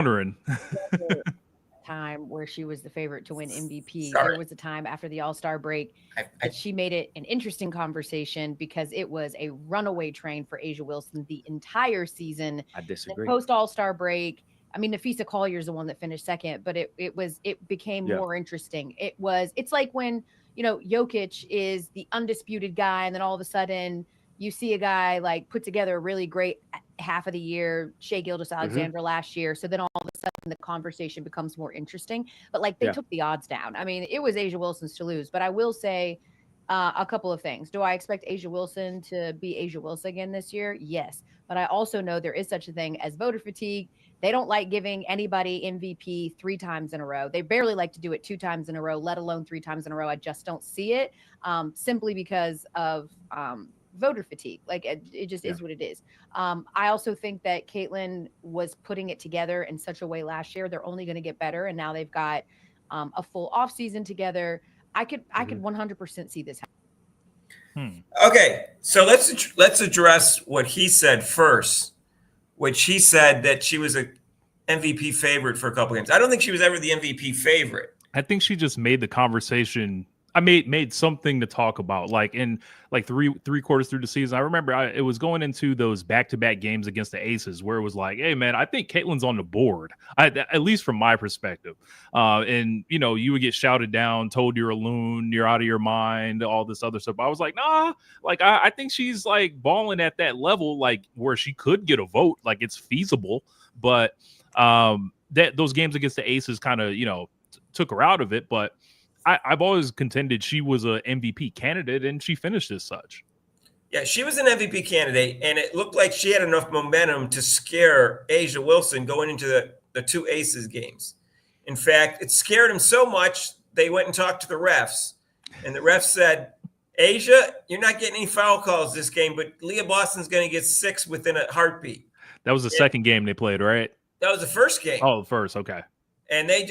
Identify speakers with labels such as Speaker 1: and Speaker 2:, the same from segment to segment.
Speaker 1: wondering.
Speaker 2: Time where she was the favorite to win MVP. There
Speaker 3: Sorry.
Speaker 2: was a time after the All-Star break
Speaker 3: I,
Speaker 2: that she made it an interesting conversation because it was a runaway train for Asia Wilson the entire season.
Speaker 4: I disagree.
Speaker 2: Post All-Star break, I mean, Nafisa Collier's the one that finished second, but it became more interesting. It's like when, Jokic is the undisputed guy, and then all of a sudden you see a guy like put together a really great half of the year, Shea Gilgeous-Alexander last year. So then all of a sudden the conversation becomes more interesting. But like they took the odds down. I mean, it was Asia Wilson's to lose. But I will say a couple of things. Do I expect Asia Wilson to be Asia Wilson again this year? Yes. But I also know there is such a thing as voter fatigue. They don't like giving anybody MVP 3 times in a row. They barely like to do it 2 times in a row, let alone 3 times in a row. I just don't see it simply because of voter fatigue. Like it just is what it is. I also think that Caitlin was putting it together in such a way last year. They're only going to get better. And now they've got a full off season together. I could 100% see this happen.
Speaker 3: Okay, so let's address what he said first, which he said that she was a MVP favorite for a couple games. I don't think she was ever the MVP favorite.
Speaker 1: I think she just made the conversation. I made something to talk about, like in like three quarters through the season. I remember it was going into those back-to-back games against the Aces where it was like, hey man, I think Caitlin's on the board, at least from my perspective. And you would get shouted down, told you're a loon, you're out of your mind, all this other stuff. I was like, nah, like I think she's like balling at that level, like where she could get a vote, like it's feasible. But that those games against the Aces kind of took her out of it, but I've always contended she was an MVP candidate, and she finished as such.
Speaker 3: Yeah, she was an MVP candidate, and it looked like she had enough momentum to scare Asia Wilson going into the 2 Aces games. In fact, it scared them so much, they went and talked to the refs, and the refs said, Asia, you're not getting any foul calls this game, but Leah Boston's going to get 6 within a heartbeat.
Speaker 1: That was the second game they played, right?
Speaker 3: That was the first game.
Speaker 1: Oh, the first, okay.
Speaker 3: And they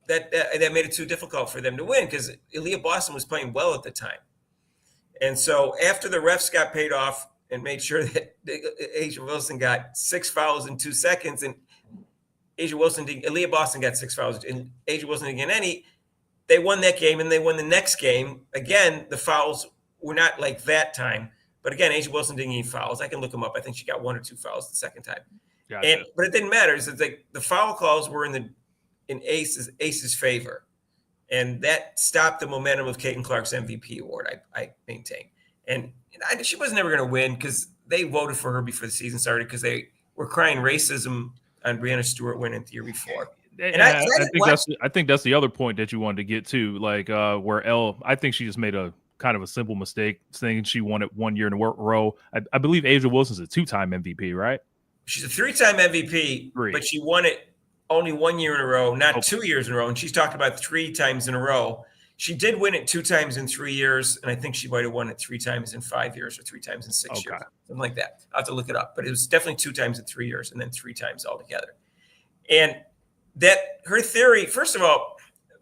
Speaker 3: that made it too difficult for them to win because Leah Boston was playing well at the time. And so after the refs got paid off and made sure that Asia Wilson got 6 fouls in 2 seconds, and Leah Boston got 6 fouls, and Asia Wilson didn't get any, they won that game, and they won the next game. Again, the fouls were not like that time. But again, Asia Wilson didn't get fouls. I can look them up. I think she got 1 or 2 fouls the second time. Gotcha. But it didn't matter. It's like the foul calls were in Ace's favor. And that stopped the momentum of Caitlin Clark's MVP award, I maintain. And she was never going to win because they voted for her before the season started because they were crying racism on Breanna Stewart winning the year before. And
Speaker 1: I think that's the other point that you wanted to get to, like where I think she just made a kind of a simple mistake saying she won it 1 year in a row. I believe Asia Wilson's a 2-time MVP, right?
Speaker 3: She's a 3-time MVP, but she won it only 1 year in a row, not 2 years in a row. And she's talked about 3 times in a row. She did win it 2 times in 3 years. And I think she might have won it 3 times in 5 years or 3 times in 6 years, something like that. I'll have to look it up, but it was definitely 2 times in 3 years and then 3 times altogether. And that her theory, first of all,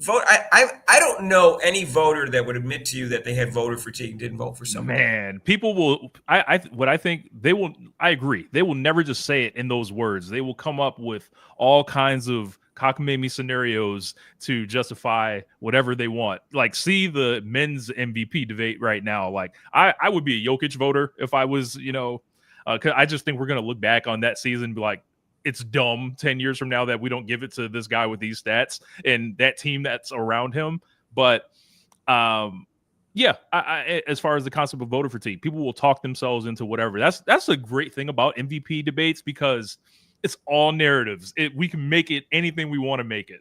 Speaker 3: I don't know any voter that would admit to you that they had voter fatigue and didn't vote for someone.
Speaker 1: Man, people will. I think they will. I agree. They will never just say it in those words. They will come up with all kinds of cockamamie scenarios to justify whatever they want. Like, see the men's MVP debate right now. Like, I would be a Jokic voter if I was, 'cause I just think we're gonna look back on that season and be like, it's dumb 10 years from now that we don't give it to this guy with these stats and that team that's around him. But as far as the concept of voter fatigue, people will talk themselves into whatever. That's a great thing about MVP debates because it's all narratives. We can make it anything we want to make it.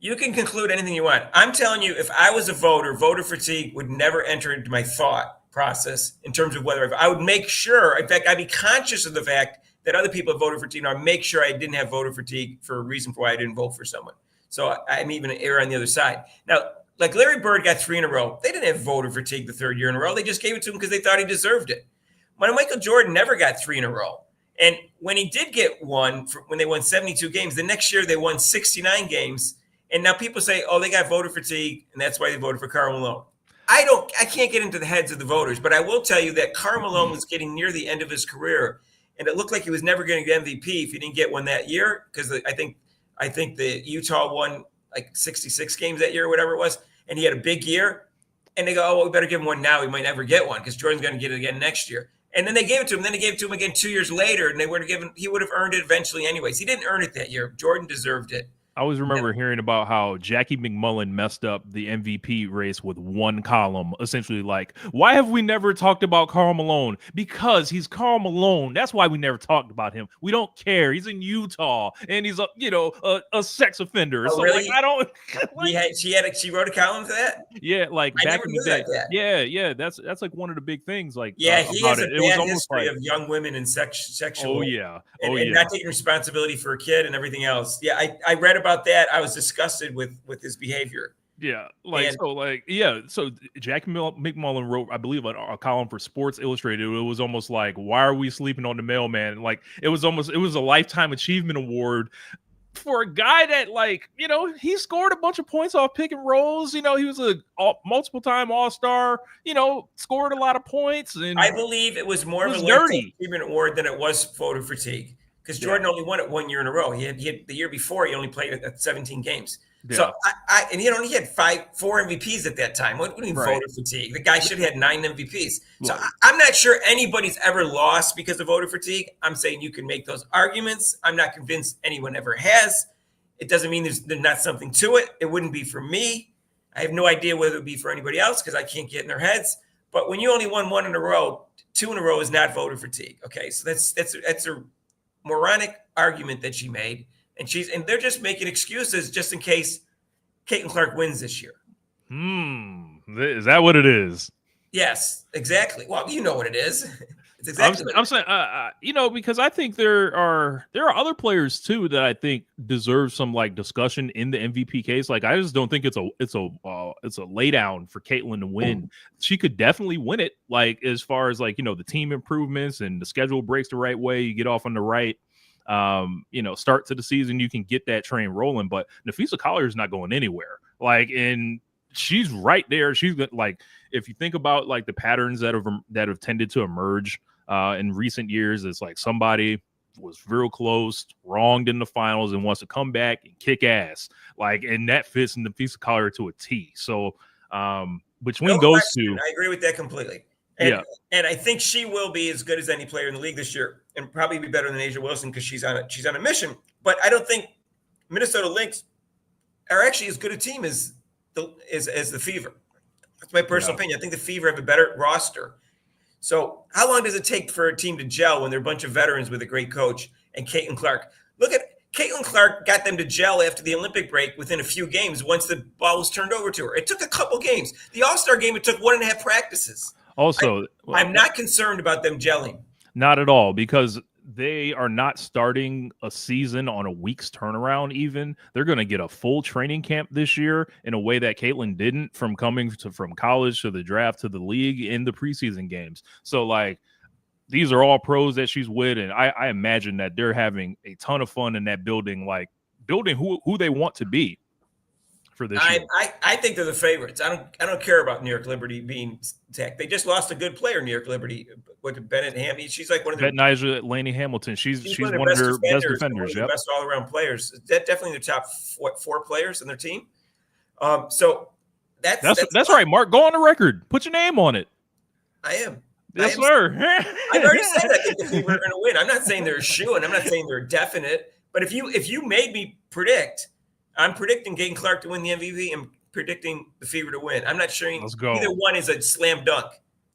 Speaker 3: You can conclude anything you want. I'm telling you, if I was a voter, voter fatigue would never enter into my thought process in terms of whether I would make sure, in fact, I'd be conscious of the fact that other people have voted fatigue, or make sure I didn't have voter fatigue for a reason for why I didn't vote for someone. So I'm even an error on the other side. Now, like Larry Bird got 3 in a row. They didn't have voter fatigue the 3rd year in a row. They just gave it to him because they thought he deserved it. When Michael Jordan never got 3 in a row. And when he did get one, when they won 72 games, the next year they won 69 games. And now people say, oh, they got voter fatigue, and that's why they voted for Karl Malone. I can't get into the heads of the voters, but I will tell you that Karl Malone was getting near the end of his career. and it looked like he was never going to get MVP if he didn't get one that year, because I think the Utah won like 66 games that year or whatever it was, and he had a big year. And they go, oh, well, we better give him one now. He might never get one because Jordan's going to get it again next year. And then they gave it to him. Then they gave it to him again 2 years later, and he would have earned it eventually anyways. He didn't earn it that year. Jordan deserved it.
Speaker 1: I always remember hearing about how Jackie McMullen messed up the MVP race with one column, essentially like, why have we never talked about Karl Malone? Because he's Karl Malone. That's why we never talked about him. We don't care. He's in Utah, and he's a sex offender.
Speaker 3: Oh,
Speaker 1: so
Speaker 3: really?
Speaker 1: like, I don't. Like,
Speaker 3: she wrote a column for that.
Speaker 1: Yeah, like
Speaker 3: I
Speaker 1: back
Speaker 3: never
Speaker 1: in
Speaker 3: knew
Speaker 1: the day.
Speaker 3: that.
Speaker 1: Yeah. That's like one of the big things. Like,
Speaker 3: he has a
Speaker 1: it was
Speaker 3: bad
Speaker 1: almost
Speaker 3: history
Speaker 1: like
Speaker 3: of young women and sexual.
Speaker 1: Oh yeah.
Speaker 3: And not taking responsibility for a kid and everything else. Yeah, I read about that. I was disgusted with his behavior.
Speaker 1: Yeah, So Jackie McMullen wrote, I believe, a column for Sports Illustrated. It was almost like, why are we sleeping on the mailman? Like it was a lifetime achievement award for a guy that, like, he scored a bunch of points off pick and rolls. He was a multiple time All-Star. Scored a lot of points. And
Speaker 3: I believe it was more of a lifetime achievement award than it was voter fatigue, because Jordan only won it 1 year in a row. He had the year before he only played at 17 games. Yeah. So and he only had 4 MVPs at that time. What do you mean voter fatigue? The guy should have had 9 MVPs. So I'm not sure anybody's ever lost because of voter fatigue. I'm saying you can make those arguments. I'm not convinced anyone ever has. It doesn't mean there's not something to it. It wouldn't be for me. I have no idea whether it would be for anybody else because I can't get in their heads. But when you only won 1 in a row, 2 in a row is not voter fatigue. Okay, so that's a moronic argument that she made. And they're just making excuses just in case Caitlin Clark wins this year.
Speaker 1: Is that what it is?
Speaker 3: Yes, exactly. Well, you know what it is. It's exactly.
Speaker 1: I'm saying, because I think there are other players too that I think deserve some like discussion in the MVP case. Like, I just don't think it's a lay down for Caitlin to win. She could definitely win it. Like, as far as like the team improvements and the schedule breaks the right way, you get off on the right. Start to the season, you can get that train rolling, but Napheesa Collier is not going anywhere. Like, and she's right there. She's like, if you think about like the patterns that have tended to emerge in recent years, it's like somebody was real close, wronged in the finals, and wants to come back and kick ass. Like, and that fits in Napheesa Collier to a T. So between those two,
Speaker 3: I agree with that completely. And I think she will be as good as any player in the league this year, and probably be better than A'ja Wilson because she's on a mission. But I don't think Minnesota Lynx are actually as good a team as the Fever. That's my personal opinion. I think the Fever have a better roster. So how long does it take for a team to gel when they're a bunch of veterans with a great coach and Caitlin Clark? Look at Caitlin Clark got them to gel after the Olympic break within a few games once the ball was turned over to her. It took a couple games. The All-Star game, it took 1.5 practices.
Speaker 1: Also,
Speaker 3: I'm not concerned about them gelling.
Speaker 1: Not at all, because they are not starting a season on a week's turnaround even. They're going to get a full training camp this year in a way that Caitlin didn't, from college to the draft to the league in the preseason games. So, like, these are all pros that she's with, and I imagine that they're having a ton of fun in that building who they want to be for this year.
Speaker 3: I think they're the favorites. I don't care about New York Liberty being attacked. They just lost a good player, New York Liberty, with Bennett Hamby. She's like one of the
Speaker 1: Betnijah Laney Hamilton. She's one of their best defenders.
Speaker 3: Yep. Best all around players. Definitely the top 4 players in their team. So that's
Speaker 1: right, Mark. Go on the record. Put your name on it.
Speaker 3: I am.
Speaker 1: Yes, sir.
Speaker 3: I've already said I think the Fever are going to win. I'm not saying they're a shoe, and I'm not saying they're definite. But if you made me predict, I'm predicting Caitlin Clark to win the MVP and predicting the Fever to win. I'm not sure either one is a slam dunk.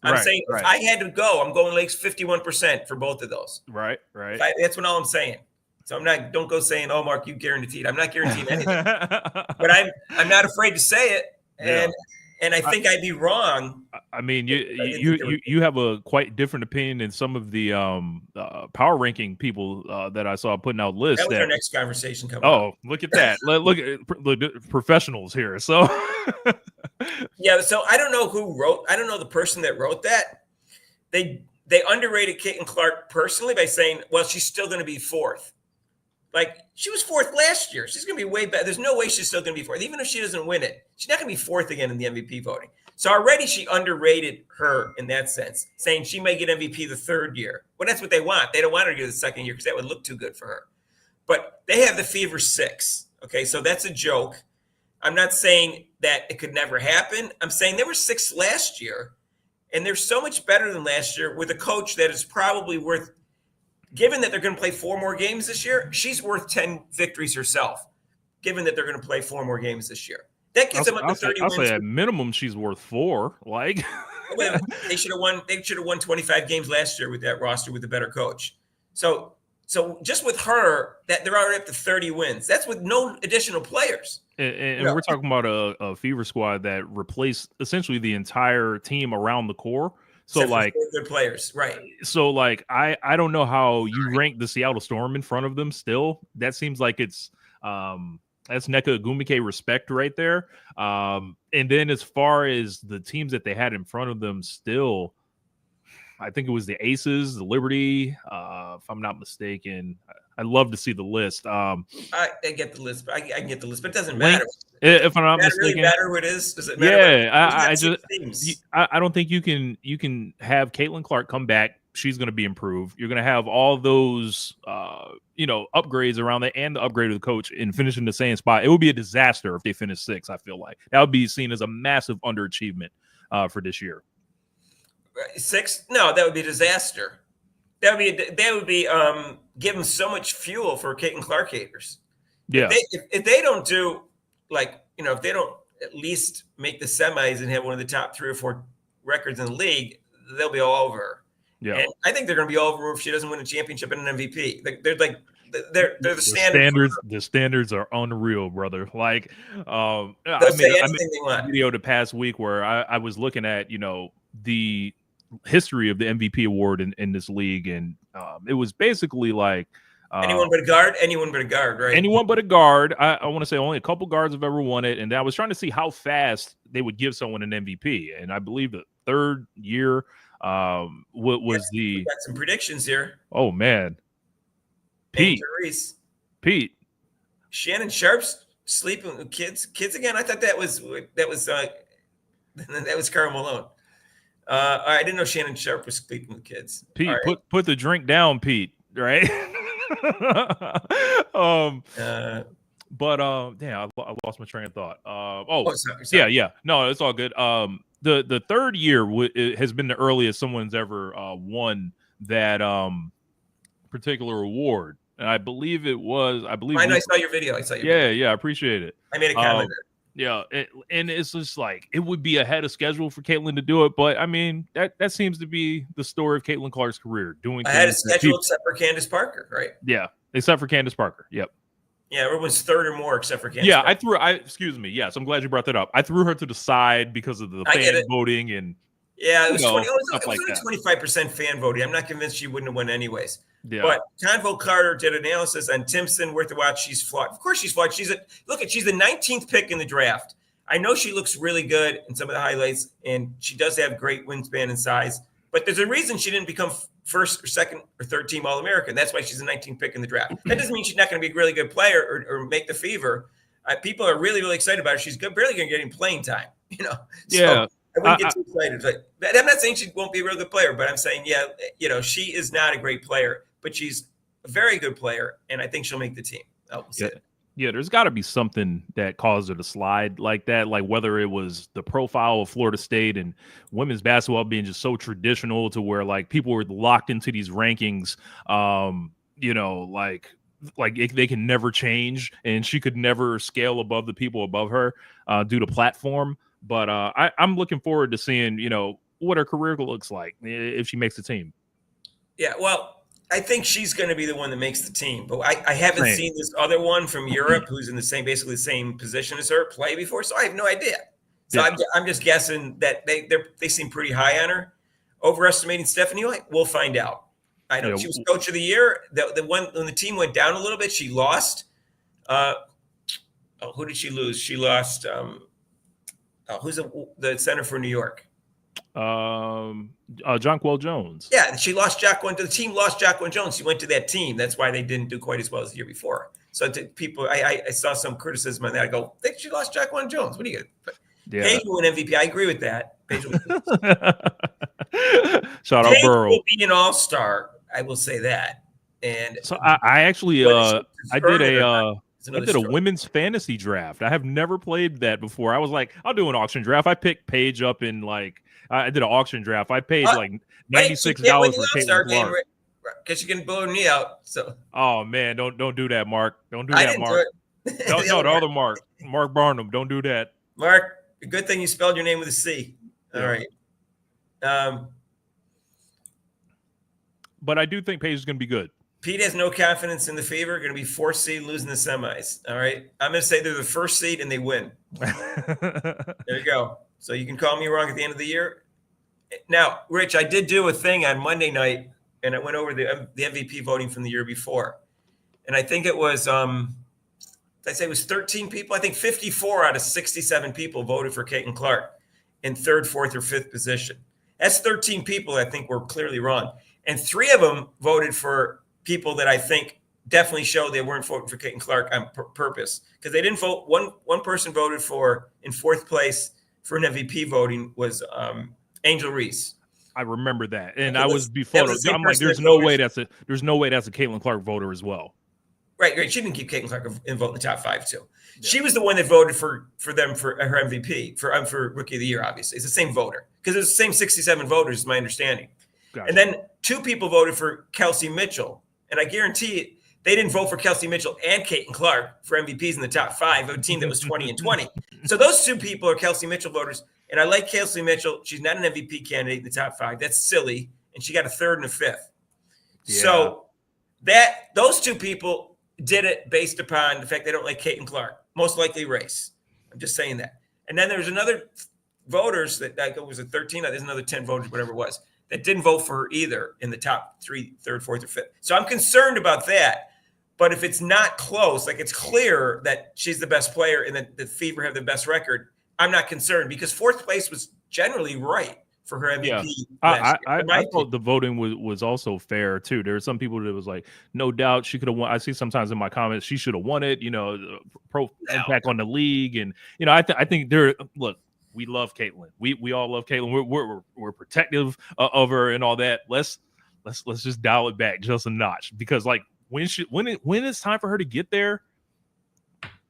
Speaker 3: I'm saying if I had to go, I'm going like 51% for both of those.
Speaker 1: Right.
Speaker 3: That's what all I'm saying. So don't go saying, "Oh, Mark, you guaranteed." I'm not guaranteeing anything, but I'm not afraid to say it, and I think I'd be wrong.
Speaker 1: I mean, you have a quite different opinion than some of the power ranking people that I saw putting out lists.
Speaker 3: That was our next conversation coming.
Speaker 1: Oh, look at that! look at professionals here. So
Speaker 3: yeah, so I don't know who wrote. I don't know the person that wrote that. They underrated Caitlin Clark personally by saying, "Well, she's still going to be 4th." Like, she was 4th last year. She's going to be way better. There's no way she's still going to be 4th. Even if she doesn't win it, she's not going to be 4th again in the MVP voting. So already she underrated her in that sense, saying she may get MVP the third year. Well, that's what they want. They don't want her to get the second year because that would look too good for her. But they have the Fever 6. Okay, so that's a joke. I'm not saying that it could never happen. I'm saying they were 6 last year, and they're so much better than last year with a coach that is probably worth, given that they're going to play 4 more games this year, she's worth 10 victories herself, given that they're going to play 4 more games this year. That gets them up to 30 wins.
Speaker 1: I'll say at minimum she's worth 4. Like
Speaker 3: they should have won. They should have won 25 games last year with that roster with a better coach. So just with her, that they're already up to 30 wins. That's with no additional players.
Speaker 1: And we're talking about a Fever squad that replaced essentially the entire team around the core. So
Speaker 3: Except
Speaker 1: like
Speaker 3: good players, right?
Speaker 1: So like I don't know how you rank the Seattle Storm in front of them. Still, that seems like it's that's Nneka Ogwumike respect right there. And then as far as the teams that they had in front of them, still, I think it was the Aces, the Liberty, if I'm not mistaken. I'd love to see the list.
Speaker 3: I get the list. I can get the list, but it doesn't matter.
Speaker 1: If I'm not mistaken,
Speaker 3: really matter what it is? Does it matter?
Speaker 1: I don't think you can have Caitlin Clark come back. She's going to be improved. You're going to have all those, upgrades around that and the upgrade of the coach and finish in the same spot. It would be a disaster if they finish 6. I feel like that would be seen as a massive underachievement for this year.
Speaker 3: 6? No, that would be a disaster. That would be give them so much fuel for Caitlin Clark haters.
Speaker 1: Yeah.
Speaker 3: If they don't do if they don't at least make the semis and have one of the top 3 or 4 records in the league, they'll be all over her.
Speaker 1: Yeah,
Speaker 3: and I think they're going to be all over her if she doesn't win a championship and an MVP. They're the standard.
Speaker 1: The standards are unreal, brother. Like, I
Speaker 3: made
Speaker 1: a video the past week where I was looking at the history of the MVP award in this league, and it was basically like
Speaker 3: anyone but a guard, right?
Speaker 1: Anyone but a guard. I want to say only a couple guards have ever won it, and I was trying to see how fast they would give someone an MVP, and I believe the third year we got
Speaker 3: some predictions here.
Speaker 1: Oh man, Pete,
Speaker 3: Shannon Sharpe's sleeping with kids again. I thought that was Karl Malone. I didn't know Shannon Sharpe was sleeping with kids.
Speaker 1: Pete, right. put the drink down, Pete. Right. But damn, I lost my train of thought. Sorry. Yeah. No, it's all good. The third year has been the earliest someone's ever won that particular award, and I believe it was. I
Speaker 3: saw your video.
Speaker 1: Yeah, I appreciate it.
Speaker 3: I made a comment.
Speaker 1: Yeah, and it's just like it would be ahead of schedule for Caitlin to do it, but I mean that seems to be the story of Caitlin Clark's career, doing
Speaker 3: ahead of schedule except for Candace Parker, right?
Speaker 1: Yeah, except for Candace Parker. Yep.
Speaker 3: Yeah, everyone's third or more except for Candace.
Speaker 1: Yeah,
Speaker 3: Parker.
Speaker 1: Excuse me. Yes, I'm glad you brought that up. I threw her to the side because of the fan voting and
Speaker 3: yeah, it was 25% fan voting. I'm not convinced she wouldn't have won anyways.
Speaker 1: Yeah.
Speaker 3: But Convo Carter did analysis on Timpson, worth a watch. She's flawed. Of course she's flawed. She's the 19th pick in the draft. I know she looks really good in some of the highlights, and she does have great wingspan and size. But there's a reason she didn't become first or second or third team All-American. That's why she's the 19th pick in the draft. That doesn't mean she's not going to be a really good player or make the Fever. People are really, really excited about her. She's barely going to get any playing time.
Speaker 1: Yeah.
Speaker 3: So I wouldn't get too excited. But I'm not saying she won't be a real good player, but I'm saying, she is not a great player, but she's a very good player, and I think she'll make the team.
Speaker 1: Yeah, there's got to be something that caused her to slide like that, like whether it was the profile of Florida State and women's basketball being just so traditional to where like people were locked into these rankings, like they can never change, and she could never scale above the people above her due to platform. But I'm looking forward to seeing, what her career looks like if she makes the team.
Speaker 3: Yeah, well, I think she's going to be the one that makes the team, but I haven't seen this other one from Europe who's in basically the same position as her play before, so I have no idea. So yeah. I'm just guessing that they seem pretty high on her. Overestimating Stephanie White, we'll find out. I know she was coach of the year. The one when the team went down a little bit, she lost. Who did she lose? She lost. Who's the center for New York?
Speaker 1: Jonquel Jones.
Speaker 3: Yeah, she lost Jacqueline. The team lost Jacqueline Jones. She went to that team. That's why they didn't do quite as well as the year before. So to people, I saw some criticism on that. I go, she lost Jacqueline Jones. What do you get?
Speaker 1: Yeah.
Speaker 3: Paige will win MVP. I agree with that. Paige will
Speaker 1: Shout out Burrow.
Speaker 3: will be an all-star. I will say that. And
Speaker 1: so I actually I did a
Speaker 3: story.
Speaker 1: women's fantasy draft. I have never played that before. I was like, I'll do an auction draft. I picked Paige up in like I did an auction draft. I paid like $96 for Caitlin Clark
Speaker 3: because you can blow me out. So
Speaker 1: oh man, don't do that, Mark. Don't do that, Mark. No, the other Mark Barnum. Don't do that.
Speaker 3: Mark, good thing you spelled your name with a C. All right.
Speaker 1: But I do think Paige is going to be good.
Speaker 3: Pete has no confidence in the Fever. Going to be 4th seed, losing the semis. All right. I'm going to say they're the 1st seed and they win. There you go. So you can call me wrong at the end of the year. Now, Rich, I did do a thing on Monday night, and I went over the MVP voting from the year before. And I think it was, I'd say it was 13 people. I think 54 out of 67 people voted for Caitlin Clark in 3rd, 4th, or 5th position. That's 13 people I think were clearly wrong. And 3 of them voted for people that I think definitely showed they weren't voting for Caitlin Clark on purpose, because they didn't vote. One person voted for in 4th place for an MVP voting was Angel Reese.
Speaker 1: I remember that, and I was before. I'm like, there's no way that's a Caitlin Clark voter as well.
Speaker 3: Right. She didn't keep Caitlin Clark in vote in the top 5 too. Yeah. She was the one that voted for them for her MVP for Rookie of the Year. Obviously, it's the same voter because it's the same 67 voters, is my understanding. Gotcha. And then 2 people voted for Kelsey Mitchell, and I guarantee you, they didn't vote for Kelsey Mitchell and Caitlin Clark for MVPs in the top 5 of a team that was 20 and 20. So those 2 people are Kelsey Mitchell voters, and I like Kelsey Mitchell. She's not an MVP candidate in the top 5. That's silly, and she got a 3rd and a 5th. Yeah. So those 2 people did it based upon the fact they don't like Caitlin Clark, most likely race. I'm just saying that. And then there's another voters that was a 13. There's another 10 voters, whatever it was, that didn't vote for her either in the top 3, 3rd, 4th, or 5th. So I'm concerned about that. But if it's not close, like it's clear that she's the best player and that the Fever have the best record, I'm not concerned because 4th place was generally right for her MVP.
Speaker 1: Yeah. I thought the voting was also fair too. There are some people that was like, no doubt she could have won. I see sometimes in my comments she should have won it. You know, pro impact on the league, and you know, I think look. We love Caitlin. We all love Caitlin. We're protective of her and all that. Let's just dial it back just a notch, because like when it's time for her to get there,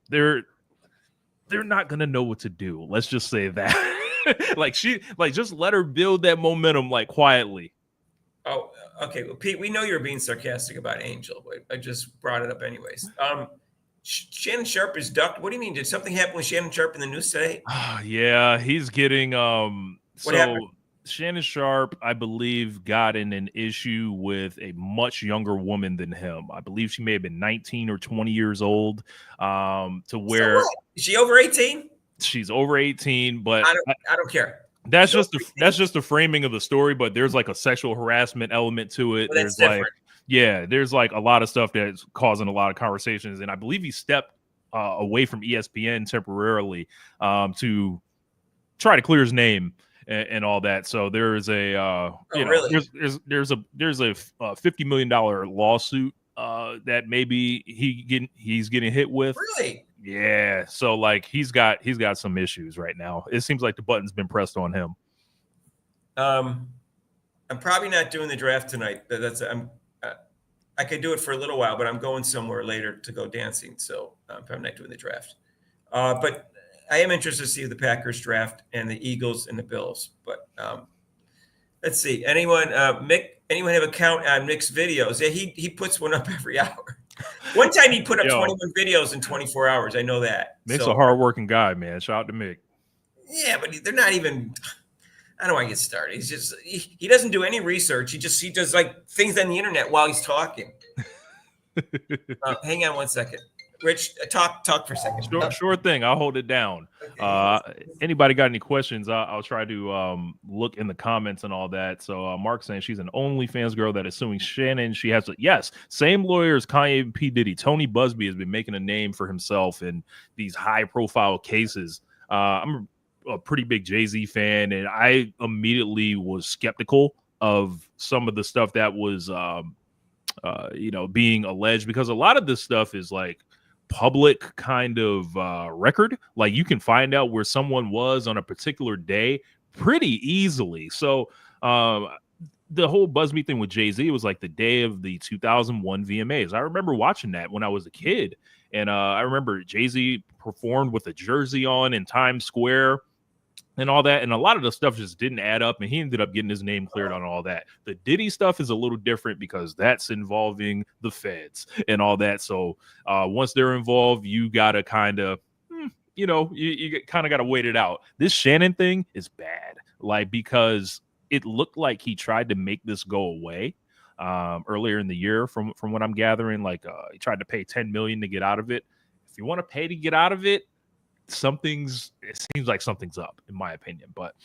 Speaker 1: they're not gonna know what to do. Let's just say that. Just let her build that momentum like quietly.
Speaker 3: Oh, okay. Well, Pete, we know you're being sarcastic about Angel, but I just brought it up anyways. Shannon Sharpe is ducked. What do you mean? Did something happen with Shannon Sharpe in the news today?
Speaker 1: Yeah, he's getting what happened? Shannon Sharpe, I believe, got in an issue with a much younger woman than him. I believe she may have been 19 or 20 years old. To where
Speaker 3: is she over 18?
Speaker 1: She's over 18, but
Speaker 3: I don't care.
Speaker 1: That's just the framing of the story, but there's like a sexual harassment element to it.
Speaker 3: Well,
Speaker 1: there's like a lot of stuff that's causing a lot of conversations, and I believe he stepped away from ESPN temporarily to try to clear his name and all that. So there's a there's a $50 million lawsuit that maybe he's getting hit with.
Speaker 3: Really?
Speaker 1: Yeah. So like he's got some issues right now. It seems like the button's been pressed on him.
Speaker 3: I'm probably not doing the draft tonight. I could do it for a little while, but I'm going somewhere later to go dancing. So I'm probably not doing the draft. But I am interested to see the Packers draft and the Eagles and the Bills. But let's see. Anyone have a count on Mick's videos? Yeah, he puts one up every hour. One time he put up 21 videos in 24 hours. I know that.
Speaker 1: Mick's a hardworking guy, man. Shout out to Mick.
Speaker 3: Yeah, but they're not even – I don't want to get started. He's just he doesn't do any research. He does like things on the internet while he's talking. Hang on one second. Rich, talk for a second.
Speaker 1: Sure thing. I'll hold it down. Anybody got any questions? I'll try to look in the comments and all that. So Mark saying she's an OnlyFans girl that is suing Shannon. She has same lawyer as Kanye and P. Diddy. Tony Busby has been making a name for himself in these high profile cases. I'm a pretty big Jay-Z fan, and I immediately was skeptical of some of the stuff that was being alleged, because a lot of this stuff is like public kind of record. Like you can find out where someone was on a particular day pretty easily. So the whole BuzzMe thing with Jay-Z was like the day of the 2001 VMAs. I remember watching that when I was a kid. And I remember Jay-Z performed with a jersey on in Times Square and all that. And a lot of the stuff just didn't add up. And he ended up getting his name cleared on all that. The Diddy stuff is a little different because that's involving the feds and all that. So once they're involved, you got to kind of, you kind of got to wait it out. This Shannon thing is bad. Like, because it looked like he tried to make this go away earlier in the year from what I'm gathering. Like he tried to pay $10 million to get out of it. If you want to pay to get out of it, it seems like something's up, in my opinion. But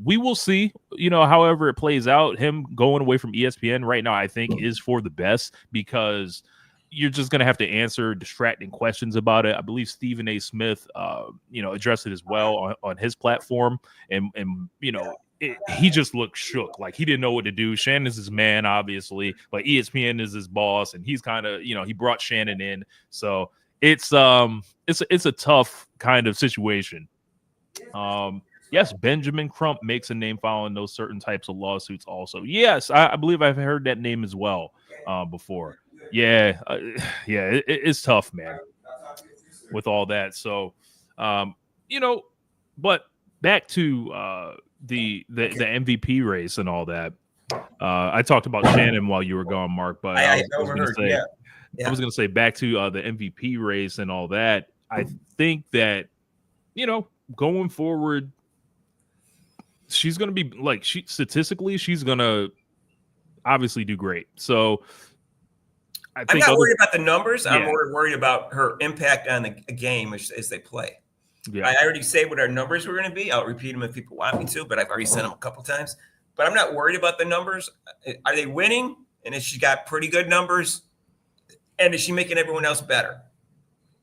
Speaker 1: we will see, however it plays out. Him going away from ESPN right now, I think, is for the best, because you're just going to have to answer distracting questions about it. I believe Stephen A. Smith, addressed it as well on his platform. And he just looked shook. Like he didn't know what to do. Shannon's his man, obviously, but ESPN is his boss. And he's kind of, he brought Shannon in. So it's a tough kind of situation. Yes, Benjamin Crump makes a name following those certain types of lawsuits also. Yes, I believe I've heard that name as well before. Yeah, it's tough, man, with all that. So, but back to the MVP race and all that. I talked about Shannon while you were gone, Mark, but I was going to say, I was going to say back to the MVP race and all that. I think that, going forward, she's going to be like, statistically, she's going to obviously do great. So
Speaker 3: I'm not worried about the numbers. Yeah. I'm more worried about her impact on the game as they play. Yeah. I already say what our numbers were going to be. I'll repeat them if people want me to, but I've already said them a couple times. But I'm not worried about the numbers. Are they winning? And if she's got pretty good numbers, and is she making everyone else better?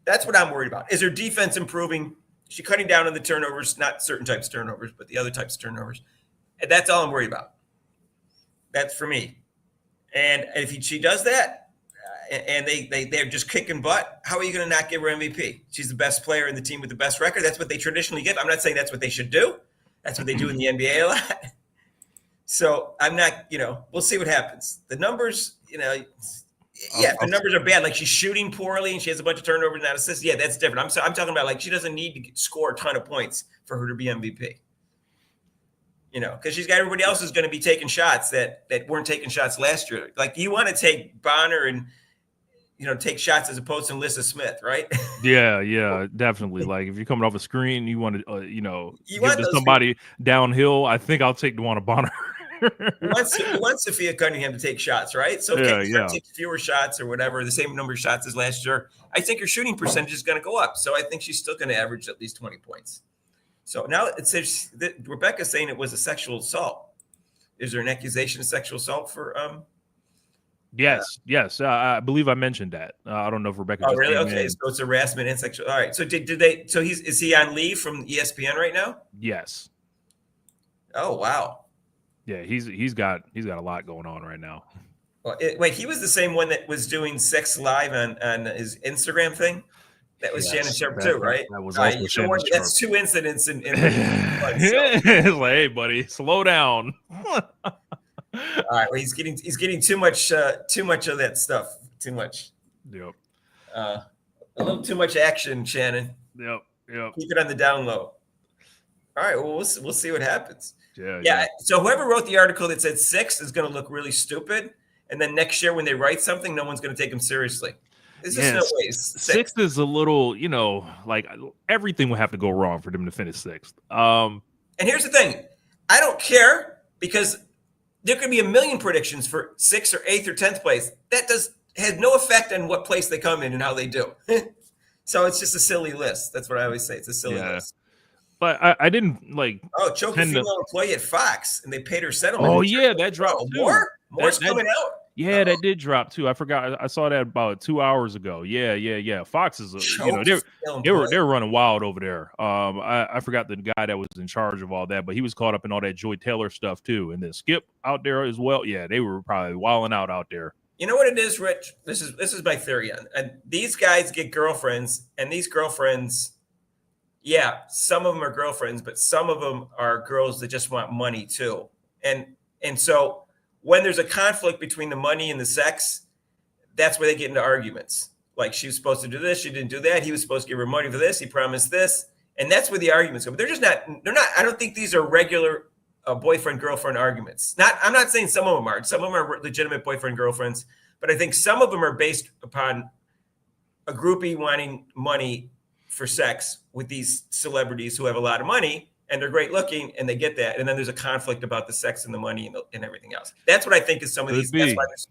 Speaker 3: That's what I'm worried about. Is her defense improving? Is she cutting down on the turnovers, not certain types of turnovers, but the other types of turnovers? And that's all I'm worried about. That's for me. And if she does that, and they're just kicking butt, how are you going to not give her MVP? She's the best player in the team with the best record. That's what they traditionally give. I'm not saying that's what they should do. That's what they do in the NBA a lot. So I'm not, we'll see what happens. The numbers, the numbers are bad. Like she's shooting poorly and she has a bunch of turnovers and not assists. Yeah, that's different. I'm talking about like she doesn't need to score a ton of points for her to be MVP. Because she's got everybody else who's going to be taking shots that weren't taking shots last year. Like you want to take Bonner and take shots as opposed to Alyssa Smith, right?
Speaker 1: Yeah, definitely. Like if you're coming off a screen, you want to give to somebody people. Downhill. I think I'll take DeWanna Bonner.
Speaker 3: You want Sophia Cunningham to take shots, right? So if take fewer shots or whatever, the same number of shots as last year, I think her shooting percentage is going to go up. So I think she's still going to average at least 20 points. So now it says that Rebecca's saying it was a sexual assault. Is there an accusation of sexual assault for?
Speaker 1: Yes. I believe I mentioned that. I don't know if Rebecca.
Speaker 3: Oh, really? Okay, so it's harassment and sexual. All right. So did they? So is he on leave from ESPN right now?
Speaker 1: Yes.
Speaker 3: Oh wow.
Speaker 1: Yeah, he's got a lot going on right now.
Speaker 3: Well, wait, he was the same one that was doing sex live on his Instagram thing. That was Shannon Sharpe too, right?
Speaker 1: That was also Shannon Sharpe.
Speaker 3: That's two incidents in
Speaker 1: it's like, hey, buddy, slow down.
Speaker 3: All right, well, he's getting too much of that stuff. Too much.
Speaker 1: Yep.
Speaker 3: A little too much action, Shannon.
Speaker 1: Yep.
Speaker 3: Keep it on the down low. All right, well, we'll see what happens.
Speaker 1: Yeah.
Speaker 3: So whoever wrote the article that said 6 is going to look really stupid, and then next year when they write something, no one's going to take them seriously. There's just no ways.
Speaker 1: 6 is a little, like everything will have to go wrong for them to finish 6th.
Speaker 3: And here's the thing. I don't care because there could be a million predictions for 6th or 8th or 10th place. That has no effect on what place they come in and how they do. So it's just a silly list. That's what I always say. It's a silly list.
Speaker 1: But I didn't like.
Speaker 3: Oh, choked a female employee at Fox, and they paid her settlement.
Speaker 1: Oh yeah, that dropped too.
Speaker 3: More's coming out.
Speaker 1: Yeah, that did drop too. I forgot. I saw that about 2 hours ago. Yeah. Fox is, they're running wild over there. I forgot the guy that was in charge of all that, but he was caught up in all that Joy Taylor stuff too, and then Skip out there as well. Yeah, they were probably wilding out there.
Speaker 3: You know what it is, Rich? This is my theory on. And these guys get girlfriends, and these girlfriends, yeah, some of them are girlfriends, but some of them are girls that just want money too. And so when there's a conflict between the money and the sex, that's where they get into arguments. Like, she was supposed to do this, she didn't do that. He was supposed to give her money for this, he promised this, and that's where the arguments go. But they're just not. They're not. I don't think these are regular boyfriend girlfriend arguments. I'm not saying some of them aren't. Some of them are legitimate boyfriend girlfriends, but I think some of them are based upon a groupie wanting money for sex with these celebrities who have a lot of money and they're great looking and they get that, and then there's a conflict about the sex and the money and everything else. That's what I think is some of these. That's why there's.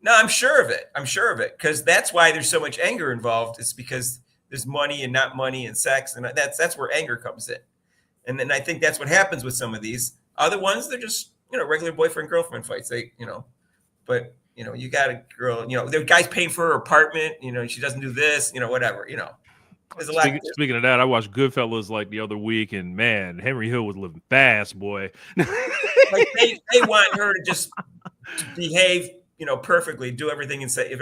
Speaker 3: No, I'm sure of it. I'm sure of it, because that's why there's so much anger involved. It's because there's money and not money and sex, and that's where anger comes in. And then I think that's what happens with some of these. Other ones, they're just, regular boyfriend girlfriend fights. But you got a girl, the guy's paying for her apartment. She doesn't do this. Whatever. There's a lot.
Speaker 1: Speaking of that, I watched Goodfellas like the other week, and man, Henry Hill was living fast, boy.
Speaker 3: Like they want her to just behave, perfectly, do everything and say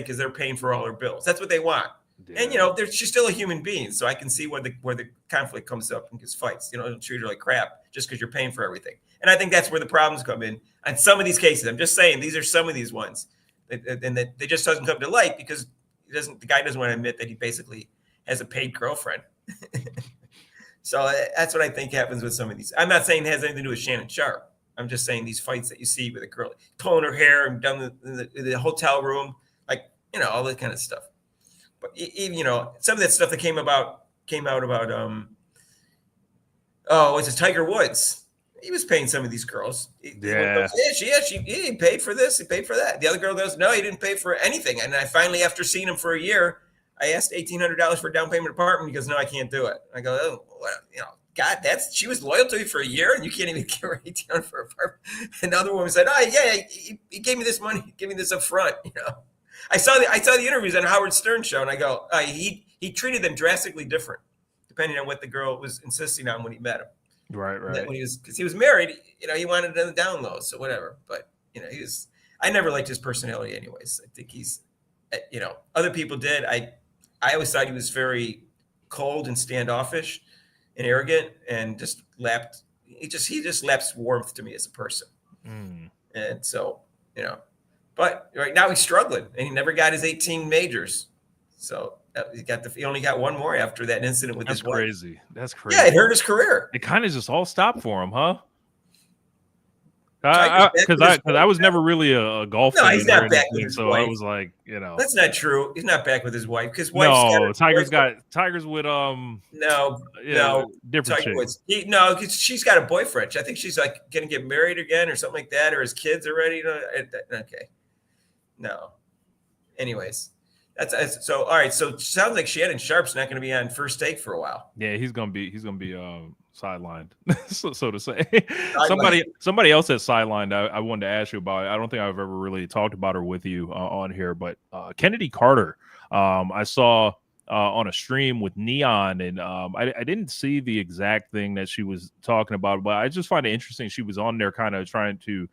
Speaker 3: because they're paying for all her bills. That's what they want. Yeah. And she's still a human being, so I can see where the conflict comes up and gets fights. Don't treat her like crap just because you're paying for everything. And I think that's where the problems come in. And some of these cases, I'm just saying, these are some of these ones, and that they just doesn't come to light because the guy doesn't want to admit that he basically has a paid girlfriend. So that's what I think happens with some of these. I'm not saying it has anything to do with Shannon Sharpe. I'm just saying these fights that you see with a girl pulling her hair and down the hotel room, like all that kind of stuff. But even some of that stuff that came out about was it Tiger Woods? He was paying some of these girls. He paid for this, he paid for that. The other girl goes, no, he didn't pay for anything. And I finally, after seeing him for a year, I asked $1,800 for a down payment apartment. He goes, no, I can't do it. I go, oh, well, God, she was loyal to you for a year, and you can't even give her $1,800 for an apartment. And the other woman said, oh yeah, he gave me this money, give me this up front. I saw the interviews on Howard Stern's show, and I go, he treated them drastically different depending on what the girl was insisting on when he met him.
Speaker 1: Right.
Speaker 3: Because he was married, he wanted it down low, so whatever. But I never liked his personality, anyways. I think he's, other people did. I always thought he was very cold and standoffish and arrogant, and just he just laps warmth to me as a person. And so, but right now he's struggling, and he never got his 18 majors. So he only got one more after that incident with his wife.
Speaker 1: That's crazy.
Speaker 3: Yeah, it hurt his career.
Speaker 1: It kind of just all stopped for him, huh? Because I was never really a golf fan.
Speaker 3: No, he's not back with his wife.
Speaker 1: I was like,
Speaker 3: that's not true. He's not back with his wife because
Speaker 1: Tiger's with different chicks.
Speaker 3: Because she's got a boyfriend. I think she's like gonna get married again or something like that, or his kids already. Okay, no. Anyways, that's so. All right, so it sounds like Shannon Sharpe's not going to be on First Take for a while.
Speaker 1: Yeah, he's gonna be sidelined, so to say. Somebody else has sidelined. I wanted to ask you about. I don't think I've ever really talked about her with you on here, but Kennedy Carter. I saw on a stream with Neon, and I didn't see the exact thing that she was talking about, but I just find it interesting. She was on there, kind of trying to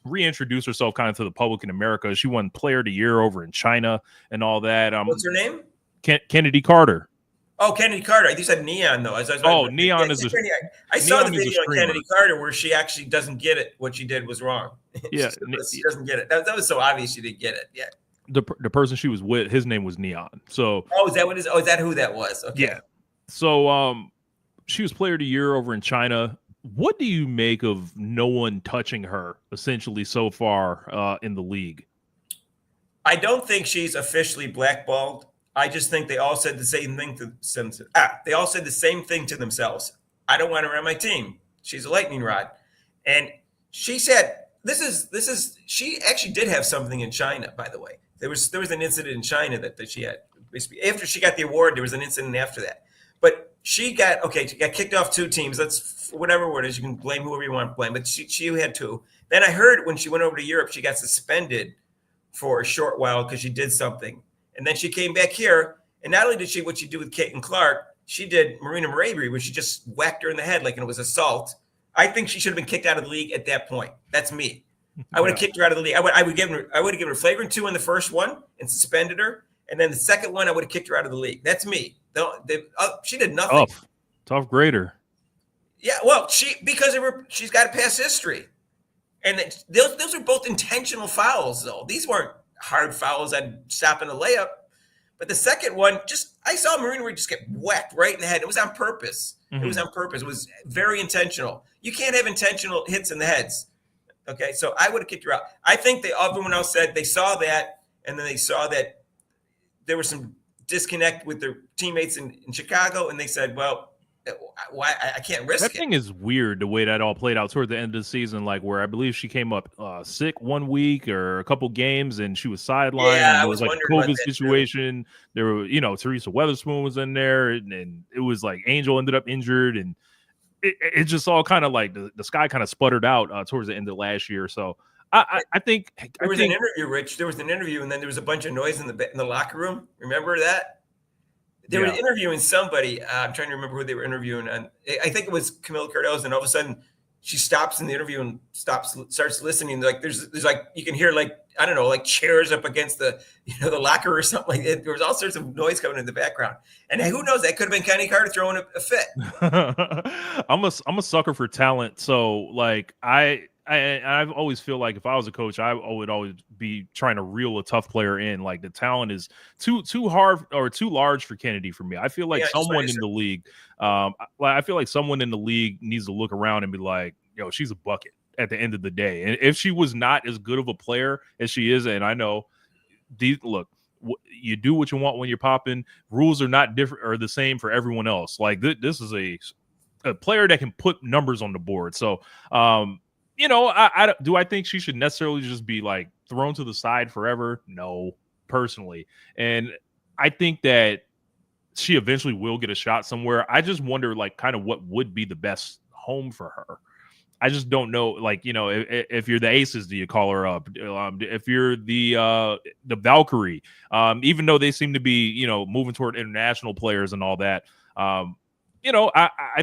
Speaker 1: reintroduce herself kind of to the public in America. She won Player of the Year over in China and all that.
Speaker 3: What's her name?
Speaker 1: Kennedy Carter.
Speaker 3: Oh, Kennedy Carter. You said Neon, though.
Speaker 1: Neon is
Speaker 3: I saw the video on Kennedy Carter where she actually doesn't get it. What she did was wrong.
Speaker 1: Yeah.
Speaker 3: She doesn't get it. That was so obvious she didn't get it. Yeah.
Speaker 1: The person she was with, his name was Neon. So.
Speaker 3: Is that who that was? Okay.
Speaker 1: Yeah. So she was Player of the Year over in China. What do you make of no one touching her essentially so far in the league?
Speaker 3: I don't think she's officially blackballed. I just think they all said the same thing to themselves. They all said the same thing to themselves. I don't want her on my team. She's a lightning rod. And she said, she actually did have something in China, by the way. There was an incident in China that she had. After she got the award, there was an incident after that. But she got kicked off 2 teams. That's whatever word it is. You can blame whoever you want to blame. But she had 2. Then I heard when she went over to Europe, she got suspended for a short while because she did something. And then she came back here. And not only did she what she did with Caitlin Clark, she did Marina Maravri, where she just whacked her in the head like it was assault. I think she should have been kicked out of the league at that point. That's me. I would have kicked her out of the league. I would have given her flagrant 2 in the first one and suspended her. And then the second one, I would have kicked her out of the league. That's me. She did nothing.
Speaker 1: Tough grader.
Speaker 3: Yeah, well, she's got a past history. And those are both intentional fouls, though. These weren't hard fouls on stopping a layup. But the second one, I saw Marina Reed just get whacked right in the head. It was on purpose. Mm-hmm. It was on purpose. It was very intentional. You can't have intentional hits in the heads. Okay, so I would have kicked her out. I think everyone else said they saw that, and then they saw that there was some disconnect with their teammates in Chicago, and they said, well, why I can't risk it.
Speaker 1: That thing is weird the way that all played out toward the end of the season, like where I believe she came up sick 1 week or a couple games and she was sidelined.
Speaker 3: Yeah,
Speaker 1: it was like a COVID situation. Too. There were, Teresa Weatherspoon was in there, and it was like Angel ended up injured, and it just all kind of like the sky kind of sputtered out towards the end of last year. So I think
Speaker 3: there was an interview, Rich. There was an interview, and then there was a bunch of noise in the locker room. Remember that? They were interviewing somebody. I'm trying to remember who they were interviewing. And I think it was Camila Cardozo. And all of a sudden, she stops in the interview and starts listening. Like there's like you can hear like I don't know like chairs up against the the locker or something like that. There was all sorts of noise coming in the background. And who knows? That could have been Kenny Carter throwing a fit.
Speaker 1: I'm a sucker for talent. So like I've always feel like if I was a coach, I would always be trying to reel a tough player in. Like the talent is too hard or too large for Kennedy for me. I feel like someone in the league, I feel like someone in the league needs to look around and be like, yo, she's a bucket at the end of the day. And if she was not as good of a player as she is, and I know you do what you want when you're popping. Rules are not different or the same for everyone else. Like this is a player that can put numbers on the board. So, do I think she should necessarily just be like thrown to the side forever? No, personally. And I think that she eventually will get a shot somewhere. I just wonder like kind of what would be the best home for her. I just don't know. Like, if you're the Aces, do you call her up? If you're the Valkyrie, even though they seem to be, moving toward international players and all that, I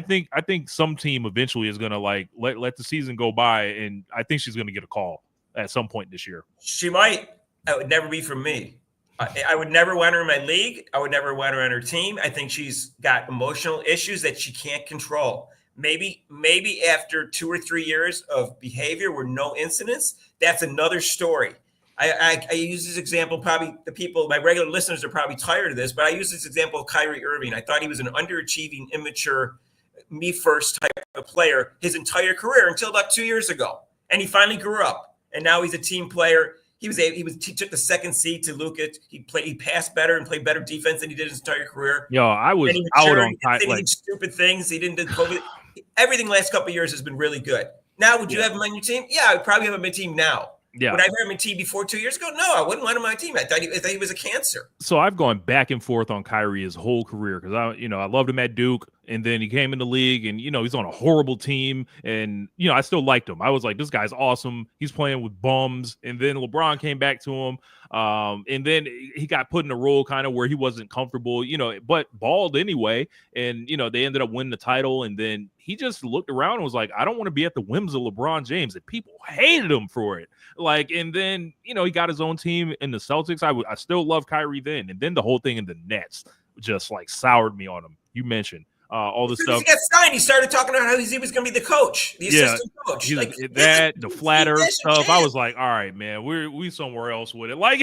Speaker 1: think some team eventually is gonna like let the season go by, and I think she's gonna get a call at some point this year.
Speaker 3: She might. It would never be from me. I would never want her in my league. I would never want her on her team. I think she's got emotional issues that she can't control. Maybe after 2 or 3 years of behavior where no incidents, that's another story. I use this example, probably my regular listeners are probably tired of this, but I use this example of Kyrie Irving. I thought he was an underachieving, immature, me first type of player his entire career until about 2 years ago. And he finally grew up. And now he's a team player. He took the second seed to Luka. He passed better and played better defense than he did his entire career.
Speaker 1: Yo, I was out on
Speaker 3: like stupid things. He didn't do COVID. Everything last couple of years has been really good. Now, would you have him on your team? Yeah, I would probably have him on my team now. Yeah. Would I have him on my team before 2 years ago? No, I wouldn't want him on my team. I thought he was a cancer.
Speaker 1: So I've gone back and forth on Kyrie his whole career because I loved him at Duke, and then he came in the league, and he's on a horrible team, and I still liked him. I was like, this guy's awesome. He's playing with bums, and then LeBron came back to him, and then he got put in a role kind of where he wasn't comfortable, but balled anyway, and they ended up winning the title, and then he just looked around and was like, I don't want to be at the whims of LeBron James, and people hated him for it. Like, and then he got his own team in the Celtics. I still love Kyrie then, and then the whole thing in the Nets just like soured me on him. You mentioned all this stuff.
Speaker 3: He got signed. He started talking about how he was going to be the coach, the assistant coach.
Speaker 1: Like the flat earth stuff. I was like, all right, man, we somewhere else with it. Like,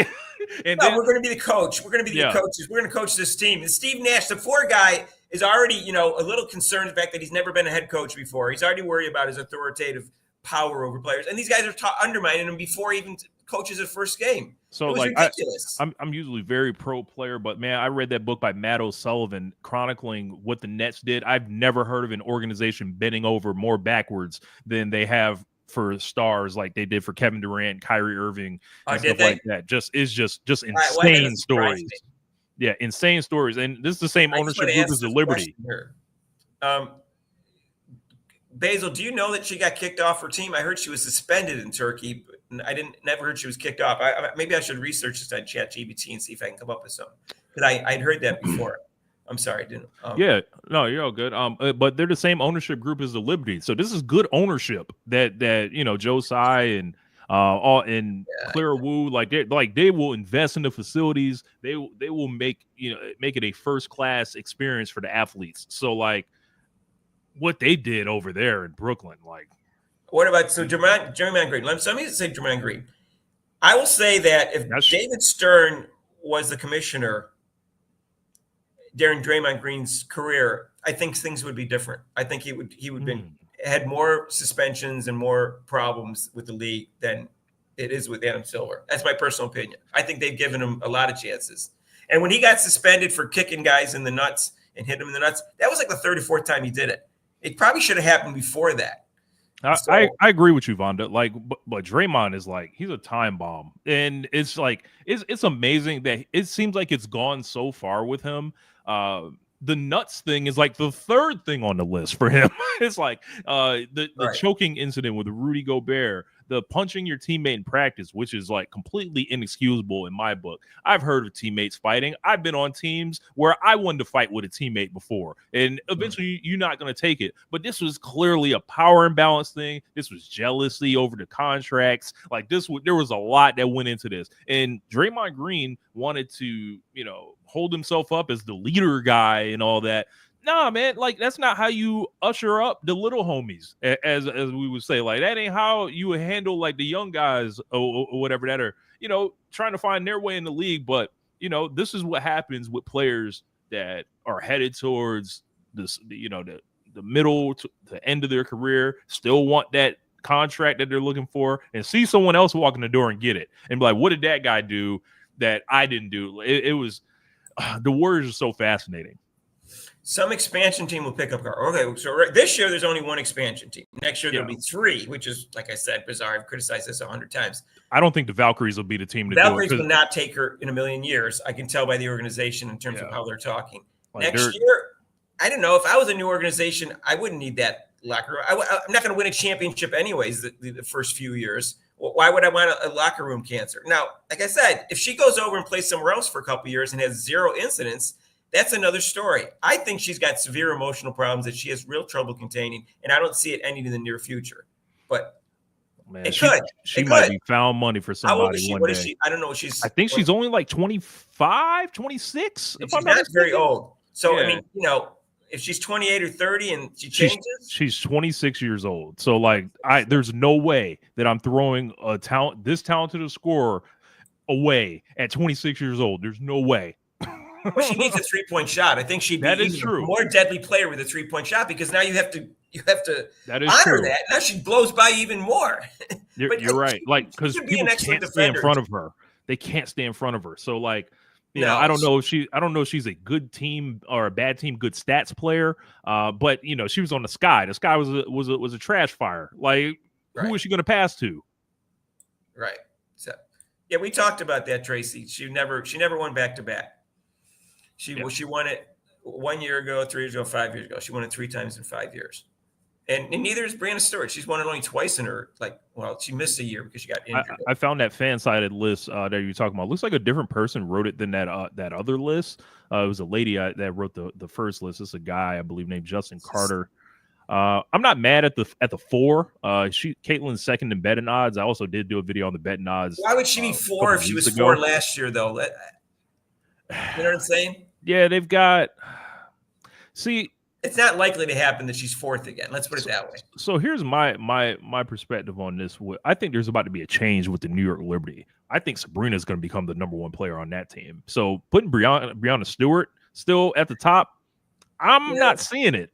Speaker 3: and then we're going to be the coach. We're going to be the coaches. We're going to coach this team. And Steve Nash, the floor guy, is already a little concerned the fact that he's never been a head coach before. He's already worried about his authoritative power over players, and these guys are undermining him before he even coaches his first game.
Speaker 1: So like ridiculous. I'm usually very pro player, but man, I read that book by Matt O'Sullivan chronicling what the Nets did. I've never heard of an organization bending over more backwards than they have for stars like they did for Kevin Durant, Kyrie Irving, and stuff like that. Just insane stories. Yeah, insane stories. And this is the same ownership group as the Liberty.
Speaker 3: Basil, do you know that she got kicked off her team? I heard she was suspended in Turkey, but I never heard she was kicked off. Maybe I should research this on ChatGPT and see if I can come up with something. Because I'd heard that before. I'm sorry, I didn't.
Speaker 1: Yeah, no, you're all good. But they're the same ownership group as the Liberty, so this is good ownership that Joe Tsai and all in Clear Woo, like they will invest in the facilities. They will make it a first class experience for the athletes. So like what they did over there in Brooklyn, like
Speaker 3: what about Jermaine Green? Let me say Jermaine Green. I will say that if David Stern was the commissioner during Draymond Green's career, I think things would be different. I think he would had more suspensions and more problems with the league than it is with Adam Silver. That's my personal opinion. I think they've given him a lot of chances. And when he got suspended for kicking guys in the nuts and hitting them in the nuts, that was like the third or fourth time he did it. It probably should have happened before that.
Speaker 1: I agree with you, Vonda. Like, but Draymond is like, he's a time bomb, and it's like it's amazing that it seems like it's gone so far with him. The nuts thing is like the third thing on the list for him. It's like the choking incident with Rudy Gobert, the punching your teammate in practice, which is like completely inexcusable in my book. I've heard of teammates fighting. I've been on teams where I wanted to fight with a teammate before, and eventually you're not going to take it. But this was clearly a power imbalance thing. This was jealousy over the contracts. Like there was a lot that went into this, and Draymond Green wanted to, hold himself up as the leader guy and all that. Nah, man, like that's not how you usher up the little homies, as we would say. Like that ain't how you would handle like the young guys or whatever that are, trying to find their way in the league. But this is what happens with players that are headed towards this, the middle to the end of their career, still want that contract that they're looking for, and see someone else walk in the door and get it, and be like, what did that guy do that I didn't do? It was the Warriors are so fascinating.
Speaker 3: Some expansion team will pick up Carl. Okay, so this year there's only one expansion team. Next year there'll be three, which is, like I said, bizarre. I've criticized this 100 times.
Speaker 1: I don't think the Valkyries will be the team to
Speaker 3: Valkyries
Speaker 1: do it.
Speaker 3: will not take her in a million years. I can tell by the organization in terms of how they're talking.
Speaker 1: Like
Speaker 3: next year, I don't know. If I was a new organization, I wouldn't need that locker room. I'm not going to win a championship anyways the first few years. Why would I want a locker room cancer? Now, like I said, if she goes over and plays somewhere else for a couple of years and has zero incidents, that's another story. I think she's got severe emotional problems that she has real trouble containing, and I don't see it ending in the near future. But
Speaker 1: man, she might be found money for somebody.
Speaker 3: How old is she?
Speaker 1: One
Speaker 3: what
Speaker 1: day.
Speaker 3: Is she? I don't know.
Speaker 1: I think she's only like 25, 26.
Speaker 3: If I'm not very old. So, I mean, if she's 28 or 30 and she changes,
Speaker 1: she's 26 years old. So like there's no way that I'm throwing this talented a scorer away at 26 years old. There's no way.
Speaker 3: Well, she needs a 3-point shot. I think she'd be a more deadly player with a 3-point shot, because now you have to honor that. Now she blows by even more.
Speaker 1: You're right. Like, because people can't stay in front of her. They can't stay in front of her. So like, I don't know if she's a good team or a bad team, good stats player. But she was on the Sky. The Sky was a trash fire. Like, who was she going to pass to?
Speaker 3: Right. So yeah, we talked about that, Tracy. She never won back to back. She won it 1 year ago, 3 years ago, 5 years ago. She won it 3 times in 5 years. And neither is Brianna Stewart. She's won it only twice in her, she missed a year because she got injured.
Speaker 1: I found that fan-sided list that you're talking about. Looks like a different person wrote it than that other list. It was a lady that wrote the first list. It's a guy, I believe, named Justin Carter. I'm not mad at the 4. Caitlin's second in betting odds. I also did do a video on the betting odds.
Speaker 3: Why would she be 4 if she was 4 last year, though? You know what I'm saying?
Speaker 1: Yeah, they've got. See,
Speaker 3: it's not likely to happen that she's 4th again. Let's put it that way.
Speaker 1: So here's my perspective on this. I think there's about to be a change with the New York Liberty. I think Sabrina's going to become the number 1 player on that team. So putting Brianna Stewart still at the top, I'm not seeing it.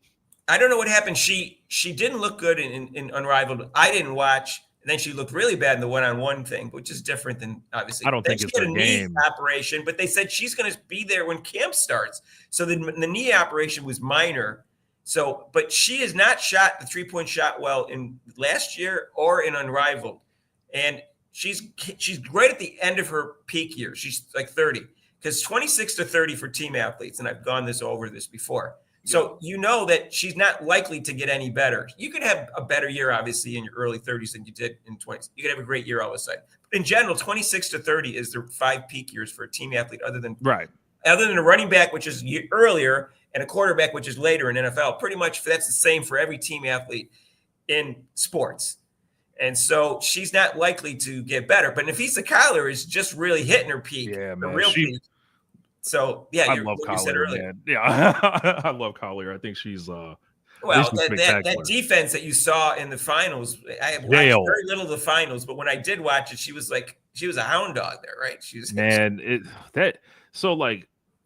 Speaker 3: I don't know what happened. She didn't look good in Unrivaled. I didn't watch. And then she looked really bad in the one-on-one thing, which is different than obviously.
Speaker 1: I don't think it's a
Speaker 3: knee operation, but they said she's going to be there when camp starts. So the knee operation was minor. So, but she has not shot the 3-point shot well in last year or in Unrivaled, and she's right at the end of her peak year. She's like 30, because 26 to 30 for team athletes, and I've gone over this before. So that she's not likely to get any better. You could have a better year, obviously, in your early 30s than you did in 20s. You could have a great year all of a sudden. But in general, 26 to 30 is the 5 peak years for a team athlete, other than a running back, which is earlier, and a quarterback, which is later in NFL. Pretty much that's the same for every team athlete in sports. And so she's not likely to get better. But Nafisa Collier is just really hitting her peak,
Speaker 1: Yeah,
Speaker 3: her
Speaker 1: man.
Speaker 3: real peak. So yeah,
Speaker 1: I love
Speaker 3: what you said
Speaker 1: Collier,
Speaker 3: earlier.
Speaker 1: man. Yeah, I love Collier. I think she's
Speaker 3: Well,
Speaker 1: spectacular.
Speaker 3: that defense that you saw in the finals, I have watched very little of the finals, but when I did watch it, she was a hound dog there, right?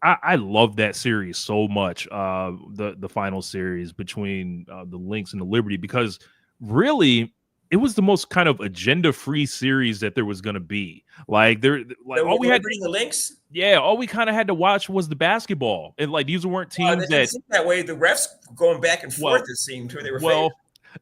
Speaker 1: I love that series so much. The final series between the Lynx and the Liberty, because really it was the most kind of agenda-free series that there was going to be. Like all we had,
Speaker 3: the Lynx.
Speaker 1: Yeah, all we kind of had to watch was the basketball, and like these weren't teams
Speaker 3: that way. The refs going back and forth. It seemed who they were.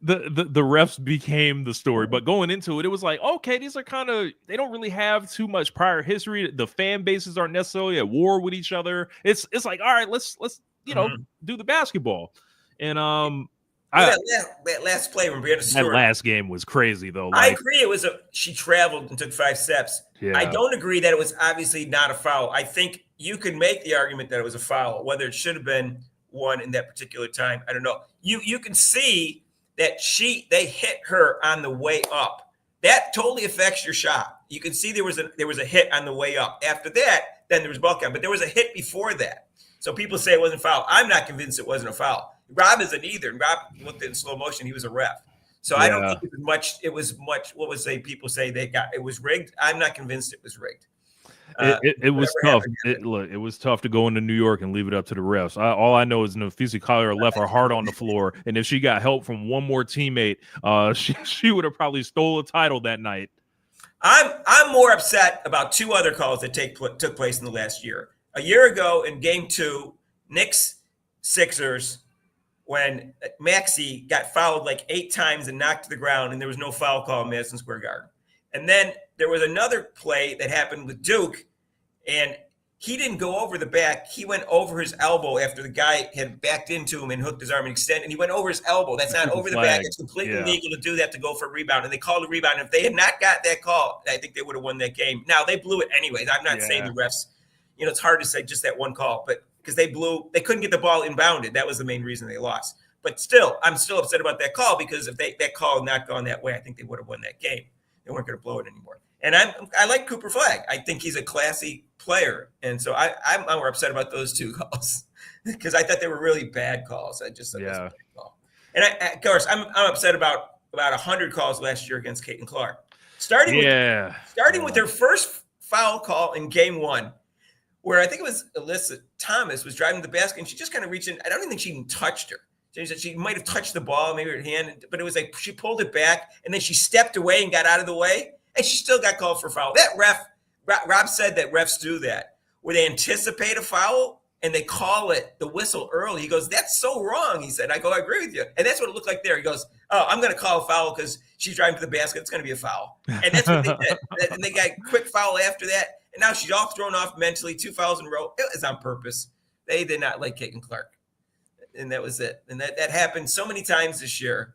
Speaker 1: The refs became the story, but going into it, it was like, okay, these are kind of, they don't really have too much prior history. The fan bases aren't necessarily at war with each other. It's like, all right, let's do the basketball, and
Speaker 3: that last play when Brianna Stewart.
Speaker 1: That last game was crazy, though.
Speaker 3: I agree. She traveled and took 5 steps.
Speaker 1: Yeah.
Speaker 3: I don't agree that it was obviously not a foul. I think you could make the argument that it was a foul, whether it should have been one in that particular time. I don't know. You can see that they hit her on the way up. That totally affects your shot. You can see there was a hit on the way up. After that, then there was ball count, but there was a hit before that. So people say it wasn't a foul. I'm not convinced it wasn't a foul. Rob isn't either. And Rob looked at it in slow motion. He was a ref. So I don't think it was much. What was people say it was rigged? I'm not convinced it was rigged.
Speaker 1: It was tough. It was tough to go into New York and leave it up to the refs. All I know is Nafisa Collier left her heart on the floor, and if she got help from one more teammate, she would have probably stole a title that night.
Speaker 3: I'm more upset about 2 other calls that took place in the last year. A year ago in Game 2, Knicks Sixers, when Maxey got fouled like 8 times and knocked to the ground, and there was no foul call in Madison Square Garden. And then there was another play that happened with Duke, and he didn't go over the back. He went over his elbow after the guy had backed into him and hooked his arm and extended, and he went over his elbow. That's not over the back. It's completely legal to do that, to go for a rebound. And they called a rebound. And if they had not got that call, I think they would have won that game. Now, they blew it anyways. I'm not saying the refs, it's hard to say just that one call, but because they couldn't get the ball inbounded. That was the main reason they lost. But still, I'm still upset about that call, because if that call had not gone that way, I think they would have won that game. They weren't going to blow it anymore. And I like Cooper Flagg. I think he's a classy player. And so I'm more upset about those 2 calls, because I thought they were really bad calls. I just thought it was a bad call. And of course, I'm upset about 100 calls last year against Caitlin Clark. Starting with her first foul call in Game 1, where I think it was Alyssa Thomas was driving the basket, and she just kind of reached in. I don't even think she even touched her. She might have touched the ball, maybe her hand, but it was like she pulled it back, and then she stepped away and got out of the way, and she still got called for foul. That Rob said that refs do that, where they anticipate a foul and they call it the whistle early. He goes, "That's so wrong." He said, I agree with you. And that's what it looked like there. He goes, "Oh, I'm going to call a foul because she's driving to the basket. It's going to be a foul." And that's what they did. And they got a quick foul after that. And now she's all thrown off mentally, 2 fouls in a row. It was on purpose. They did not like Caitlin Clark. And that was it. And that happened so many times this year.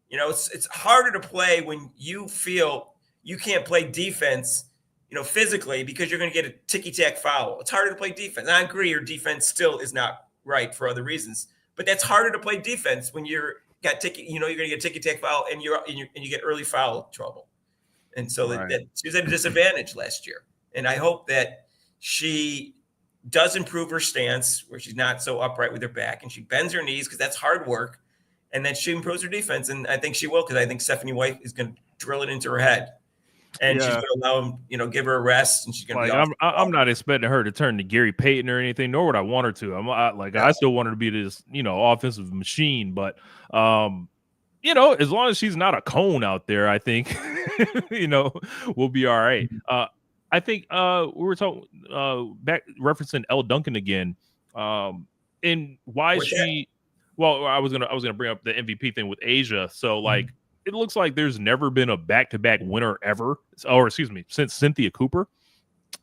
Speaker 3: It's harder to play when you feel you can't play defense, physically, because you're going to get a ticky-tack foul. It's harder to play defense. And I agree, your defense still is not right for other reasons. But that's harder to play defense when you're going to get a ticky-tack foul and you get early foul trouble. And so that she was at a disadvantage last year. And I hope that she does improve her stance, where she's not so upright with her back, and she bends her knees, because that's hard work, and then she improves her defense. And I think she will, because I think Stephanie White is going to drill it into her head, and she's going to allow him, give her a rest, and she's going to be
Speaker 1: I'm not expecting her to turn to Gary Payton or anything, nor would I want her to. I still want her to be this, offensive machine, but as long as she's not a cone out there, I think, we'll be all right. I think we were talking back referencing Elle Duncan again, and why I was gonna bring up the MVP thing with Asia. So it looks like there's never been a back-to-back winner ever, since Cynthia Cooper,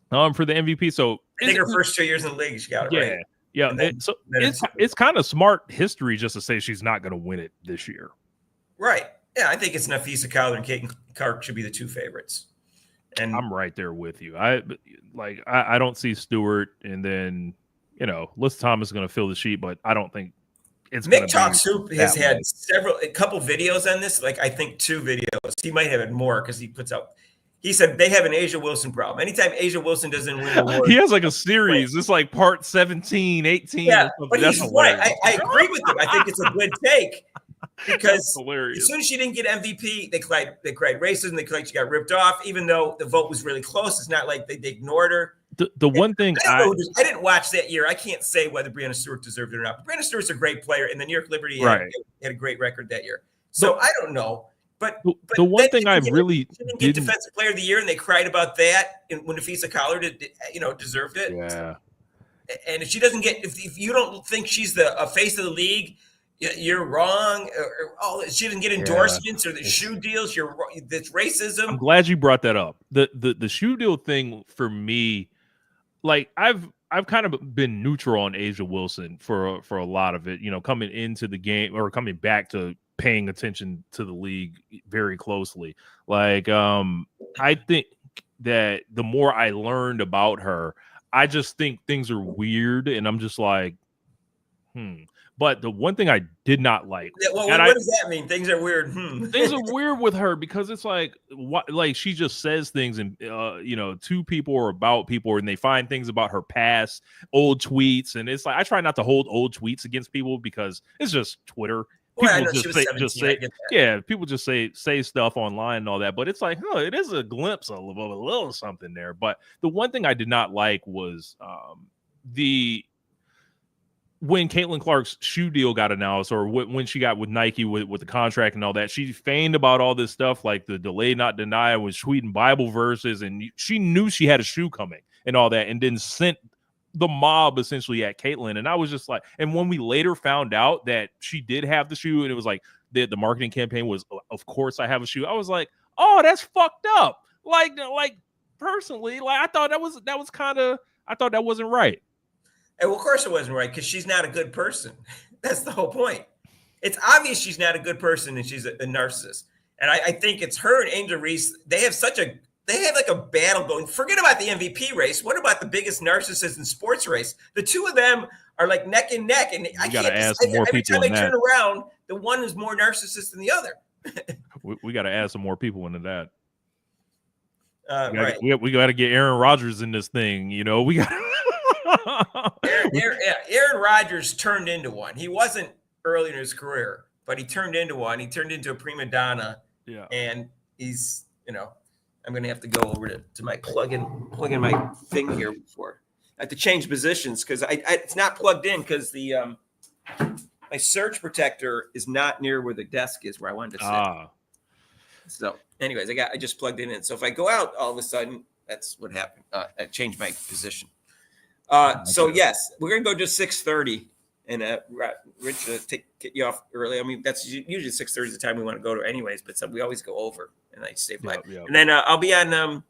Speaker 1: for the MVP. So
Speaker 3: I think her first 2 years in the league, she got it right.
Speaker 1: Yeah. It's kind of smart history just to say she's not going to win it this year.
Speaker 3: Right. Yeah, I think it's Nafisa Collier and Caitlin Clark should be the 2 favorites. And
Speaker 1: I'm right there with you. I don't see Stewart, and then Liz Thomas is going to fill the sheet, but I don't think it's
Speaker 3: Mick
Speaker 1: going to
Speaker 3: Talk
Speaker 1: be
Speaker 3: Soup has
Speaker 1: that
Speaker 3: had
Speaker 1: way.
Speaker 3: a couple videos on this. Like I think 2 videos. He might have had more because he puts out. He said they have an Asia Wilson problem. Anytime Asia Wilson doesn't win awards,
Speaker 1: He has like a series. It's like part 17, 18
Speaker 3: yeah,
Speaker 1: or something.
Speaker 3: but
Speaker 1: That's
Speaker 3: he's right.
Speaker 1: hilarious.
Speaker 3: I agree with him. I think it's a good take
Speaker 1: That's
Speaker 3: because
Speaker 1: hilarious.
Speaker 3: as soon as she didn't get MVP, they cried racism. They cried she got ripped off, even though the vote was really close. It's not like they ignored her.
Speaker 1: The one thing
Speaker 3: I didn't watch that year. I can't say whether Breanna Stewart deserved it or not. But Breanna Stewart's a great player, and the New York Liberty had a great record that year. So I don't know. But
Speaker 1: the one thing I really
Speaker 3: didn't get Defensive Player of the Year, and they cried about that when Nafisa Collar deserved it.
Speaker 1: Yeah.
Speaker 3: And if she doesn't get, if you don't think she's the face of the league, you're wrong. She didn't get endorsements or the shoe deals. You're wrong. That's racism.
Speaker 1: I'm glad you brought that up. The shoe deal thing for me, like I've kind of been neutral on Asia Wilson for a lot of it. Coming into the game or coming back to paying attention to the league very closely. Like I think that the more I learned about her, I just think things are weird, and I'm just like, But the one thing I did not like,
Speaker 3: what does that mean? Things are weird.
Speaker 1: Things are weird with her because it's like, she just says things and to people or about people, and they find things about her past, old tweets, and it's like I try not to hold old tweets against people because it's just Twitter. People people just say stuff online and all that, but it's like, it is a glimpse of a little something there. But the one thing I did not like was when Caitlin Clark's shoe deal got announced, or when she got with Nike with the contract and all that, she feigned about all this stuff, like the delay not deny, was tweeting Bible verses, and she knew she had a shoe coming and all that, and then sent the mob essentially at Caitlin. And I was just like, and when we later found out that she did have the shoe, and it was like the marketing campaign was, of course I have a shoe, I was like, oh, that's fucked up. Like personally, like I thought that was kind of, I thought that wasn't right.
Speaker 3: And well, of course it wasn't right, because she's not a good person. That's the whole point. It's obvious she's not a good person and she's a narcissist. And I think it's her and Angel Reese. They have like a battle going. Forget about the MVP race. What about the biggest narcissist in sports race? The two of them are like neck and neck. And I can't ask more every time I turn around, the one is more narcissist than the other.
Speaker 1: we got to add some more people into that.
Speaker 3: Right.
Speaker 1: We got to get Aaron Rodgers in this thing. We got
Speaker 3: Aaron Rodgers turned into one. He wasn't early in his career, but he turned into one. He turned into a prima donna.
Speaker 1: Yeah.
Speaker 3: And he's, I'm going to have to go over to my plug in my thing here before. I have to change positions because it's not plugged in because the my surge protector is not near where the desk is where I wanted to sit. So anyways, I just plugged it in. So if I go out all of a sudden, that's what happened. I changed my position. So yes, we're gonna go just 6:30, and Rich, get you off early. I mean, that's usually 6:30 is the time we want to go to, anyways. But we always go over, and I save life. And then I'll be on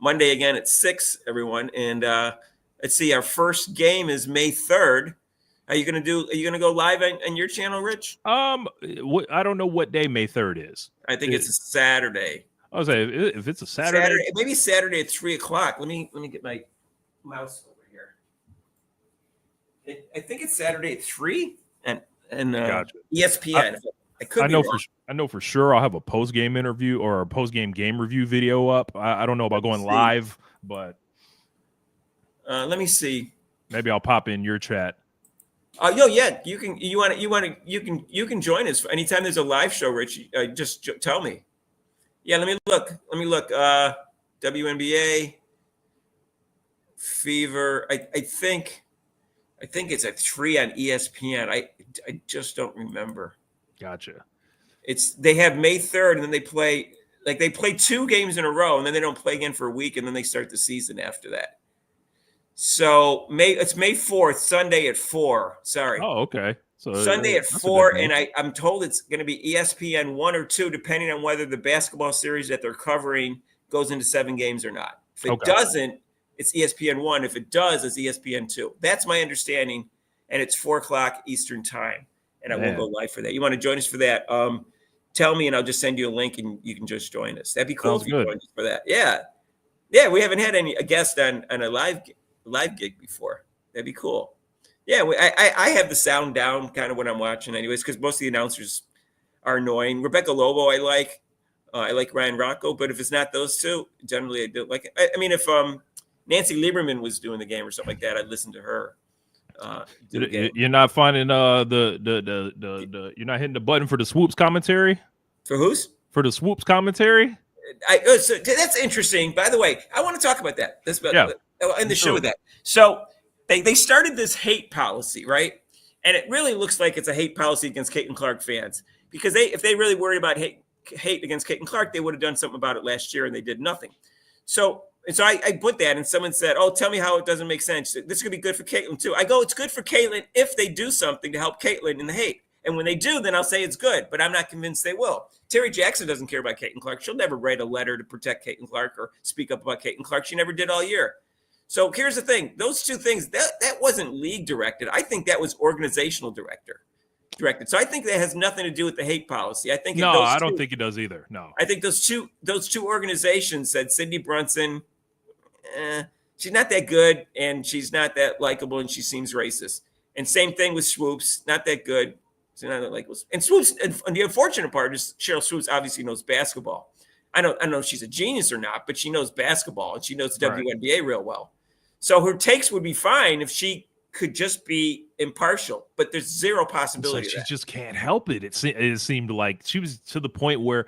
Speaker 3: Monday again at 6, everyone. And let's see, our first game is May 3rd. Are you gonna go live on your channel, Rich?
Speaker 1: I don't know what day May 3rd is.
Speaker 3: I think it's a Saturday.
Speaker 1: I was saying, if it's a Saturday,
Speaker 3: maybe Saturday at 3:00. Let me get my mouse over here. I think it's Saturday at 3 and
Speaker 1: gotcha.
Speaker 3: ESPN.
Speaker 1: I know for sure I'll have a post game interview or a post game review video up. I don't know about going live, but
Speaker 3: let me see.
Speaker 1: Maybe I'll pop in your chat.
Speaker 3: Yeah, you can join us anytime there's a live show, Rich. Just tell me. Yeah, let me look. WNBA Fever. I think it's at 3 on ESPN. I just don't remember.
Speaker 1: Gotcha.
Speaker 3: They have May 3rd, and then they play 2 games in a row, and then they don't play again for a week, and then they start the season after that. So it's May 4th, Sunday at 4. Sorry.
Speaker 1: Oh, okay. So
Speaker 3: Sunday at 4, and I'm told it's going to be ESPN 1 or 2, depending on whether the basketball series that they're covering goes into 7 games or not. If it doesn't, it's ESPN 1. If it does, it's ESPN 2. That's my understanding, and it's 4:00 Eastern time, and I will go live for that. You want to join us for that? Tell me, and I'll just send you a link, and you can just join us. That'd be cool if you join us for that. Yeah. We haven't had a guest on a live gig before. That'd be cool. Yeah, I have the sound down kind of when I'm watching, anyways, because most of the announcers are annoying. Rebecca Lobo, I like Ryan Rocco, but if it's not those two, generally I don't like it. I mean, if Nancy Lieberman was doing the game or something like that, I'd listen to her.
Speaker 1: You're not finding the you're not hitting the button for the Swoops commentary.
Speaker 3: For whose?
Speaker 1: For the Swoops commentary.
Speaker 3: So that's interesting. By the way, I want to talk about that. In the show with that. So they started this hate policy, right? And it really looks like it's a hate policy against Caitlin Clark fans, because if they really worried about hate against Caitlin Clark, they would have done something about it last year, and they did nothing. So I put that, and someone said, "Oh, tell me how it doesn't make sense. This could be good for Caitlin too." I go, "It's good for Caitlin if they do something to help Caitlin in the hate. And when they do, then I'll say it's good, but I'm not convinced they will." Terry Jackson doesn't care about Caitlin Clark. She'll never write a letter to protect Caitlin Clark or speak up about Caitlin Clark. She never did all year. So here's the thing. Those two things, that wasn't league directed. I think that was organizational directed. So I think that has nothing to do with the hate policy. I think
Speaker 1: I don't think it does either. No.
Speaker 3: I think those two organizations said Cindy Brunson, she's not that good, and she's not that likable, and she seems racist. And same thing with Swoops, not that good. And Swoops, and the unfortunate part is Cheryl Swoops obviously knows basketball. I don't know if she's a genius or not, but she knows basketball, and she knows the WNBA real well. So her takes would be fine if she could just be impartial, but there's zero possibility.
Speaker 1: She just can't help it. It seemed like she was to the point where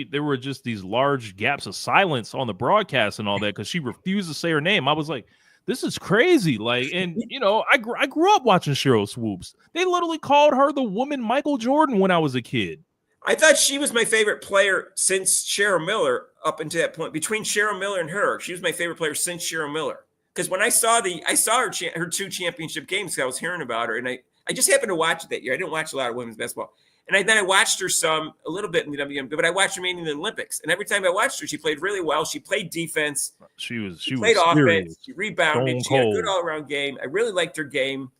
Speaker 1: there were just these large gaps of silence on the broadcast and all that, because she refused to say her name. I was like, this is crazy. Like, and I grew up watching Cheryl Swoops. They literally called her the woman Michael Jordan when I was a kid.
Speaker 3: I thought she was my favorite player since Cheryl Miller up until that point. Between Cheryl Miller and her, she was my favorite player since Cheryl Miller. Because when I saw her two championship games, I was hearing about her, and I just happened to watch it that year. I didn't watch a lot of women's basketball. And then I watched her a little bit in the WNBA, but I watched her mainly in the Olympics. And every time I watched her, she played really well. She played defense.
Speaker 1: She
Speaker 3: played
Speaker 1: was
Speaker 3: offense.
Speaker 1: serious.
Speaker 3: She rebounded. She had a good all-around game. I really liked her game.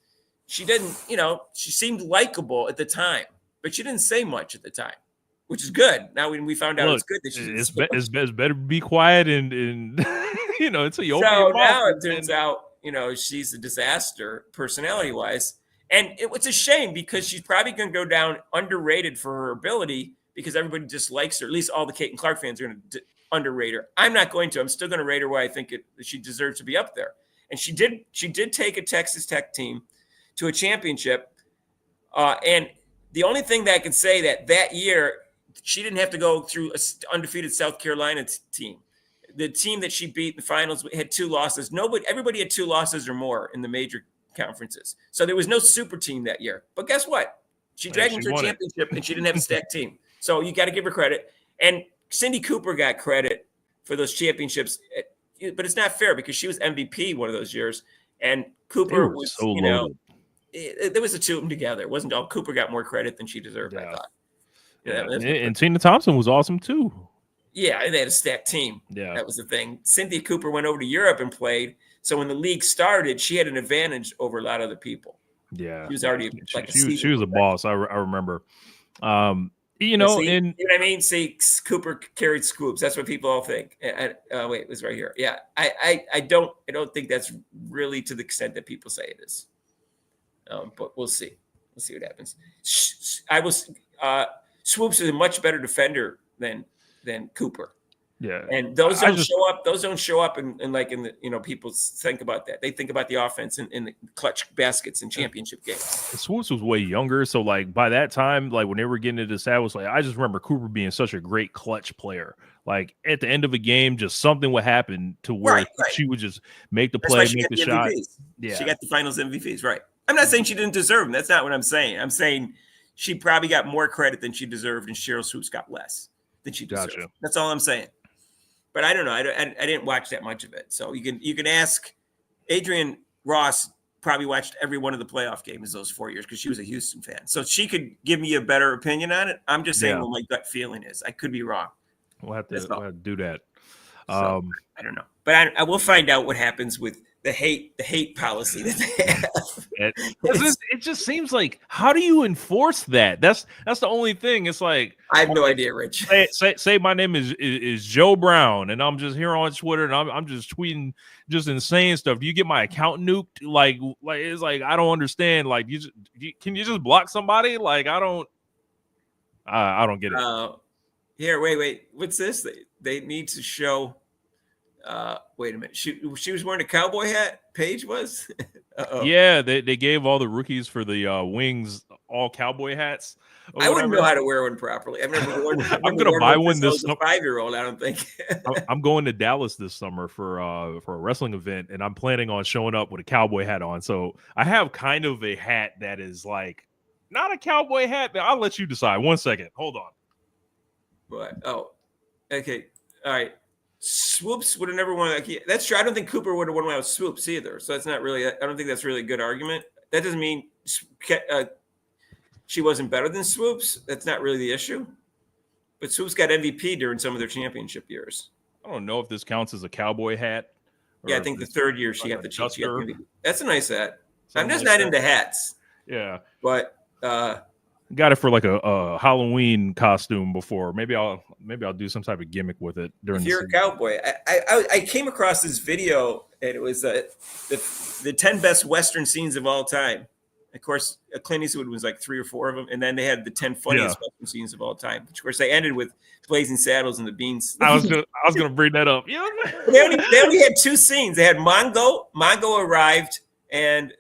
Speaker 3: She didn't, she seemed likable at the time, but she didn't say much at the time, which is good. Now when we found out it's good that
Speaker 1: it's better be quiet and it's a
Speaker 3: so now it turns out she's a disaster personality-wise. And it's a shame, because she's probably going to go down underrated for her ability, because everybody dislikes her. At least all the Caitlin Clark fans are going to underrate her. I'm not going to. I'm still going to rate her where I think she deserves to be up there. And she did take a Texas Tech team to a championship. And the only thing that I can say that year, she didn't have to go through an undefeated South Carolina team. The team that she beat in the finals had 2 losses. Everybody had 2 losses or more in the major conferences. So there was no super team that year. But guess what? She dragged them to a championship, and she didn't have a stacked team. So you got to give her credit. And Cindy Cooper got credit for those championships, but it's not fair, because she was MVP one of those years, and Cooper was
Speaker 1: so loaded.
Speaker 3: There was the two of them together. It wasn't all. Cooper got more credit than she deserved, I thought.
Speaker 1: And Tina Thompson was awesome too.
Speaker 3: Yeah, they had a stacked team.
Speaker 1: Yeah,
Speaker 3: that was the thing. Cynthia Cooper went over to Europe and played. So when the league started, she had an advantage over a lot of other people.
Speaker 1: Yeah,
Speaker 3: she was already
Speaker 1: she was a boss. I remember.
Speaker 3: See, you know what I mean? See, Cooper carried scoops. That's what people all think. Wait, it was right here. Yeah, I don't think that's really to the extent that people say it is. But we'll see. We'll see what happens. Swoops is a much better defender than Cooper.
Speaker 1: Yeah,
Speaker 3: and those don't show up. Those don't show up in the people think about that. They think about the offense in the clutch baskets and championship games.
Speaker 1: Swoops was way younger, so like by that time, like when they were getting into this, I was like, I just remember Cooper being such a great clutch player. Like at the end of a game, just something would happen to where she would just make the play, make the shot.
Speaker 3: MVPs. Yeah, she got the Finals MVPs. Right. I'm not saying she didn't deserve them. That's not what I'm saying. I'm saying she probably got more credit than she deserved, and Cheryl Swoops got less than she deserved. Gotcha. That's all I'm saying. But I don't know. I didn't watch that much of it. So you can ask Adrienne Ross. Probably watched every one of the playoff games those 4 years because she was a Houston fan. So she could give me a better opinion on it. I'm just saying what my gut feeling is. I could be wrong.
Speaker 1: We'll have to do that.
Speaker 3: So, I don't know. But I will find out what happens with the hate policy that they have.
Speaker 1: It just seems like, how do you enforce that? That's the only thing. It's like,
Speaker 3: I have no idea, Rich.
Speaker 1: Say my name is Joe Brown, and I'm just here on Twitter, and I'm just tweeting just insane stuff. Do you get my account nuked? Like it's like, I don't understand. Like, can you just block somebody? Like, I don't get it.
Speaker 3: Here, wait. What's this? They need to show. Wait a minute. She was wearing a cowboy hat. Paige was.
Speaker 1: Yeah, they gave all the rookies for the Wings all cowboy hats.
Speaker 3: I wouldn't know how to wear one properly. I've never worn.
Speaker 1: I'm gonna buy one this
Speaker 3: summer. 5-year-old. I don't think.
Speaker 1: I'm going to Dallas this summer for a wrestling event, and I'm planning on showing up with a cowboy hat on. So I have kind of a hat that is like not a cowboy hat, but I'll let you decide. 1 second. Hold on.
Speaker 3: What? Oh, okay. All right. Swoops would have never won. That's true. I don't think Cooper would have won without Swoops either. So that's not really. I don't think that's really a good argument. That doesn't mean she wasn't better than Swoops. That's not really the issue. But Swoops got MVP during some of their championship years.
Speaker 1: I don't know if this counts as a cowboy hat.
Speaker 3: Yeah, I think the third year she got the MVP. That's a nice hat. I'm just not into hats.
Speaker 1: Yeah,
Speaker 3: but
Speaker 1: got it for like a Halloween costume before. Maybe I'll do some type of gimmick with it during.
Speaker 3: If you're a cowboy, I came across this video, and it was the 10 best Western scenes of all time. Of course, Clint Eastwood was like 3 or 4 of them, and then they had the 10 funniest Western scenes of all time. Which, of course, they ended with Blazing Saddles and the Beans.
Speaker 1: I was gonna bring that up. Yeah,
Speaker 3: they only had 2 scenes. They had Mongo. Mongo arrived, and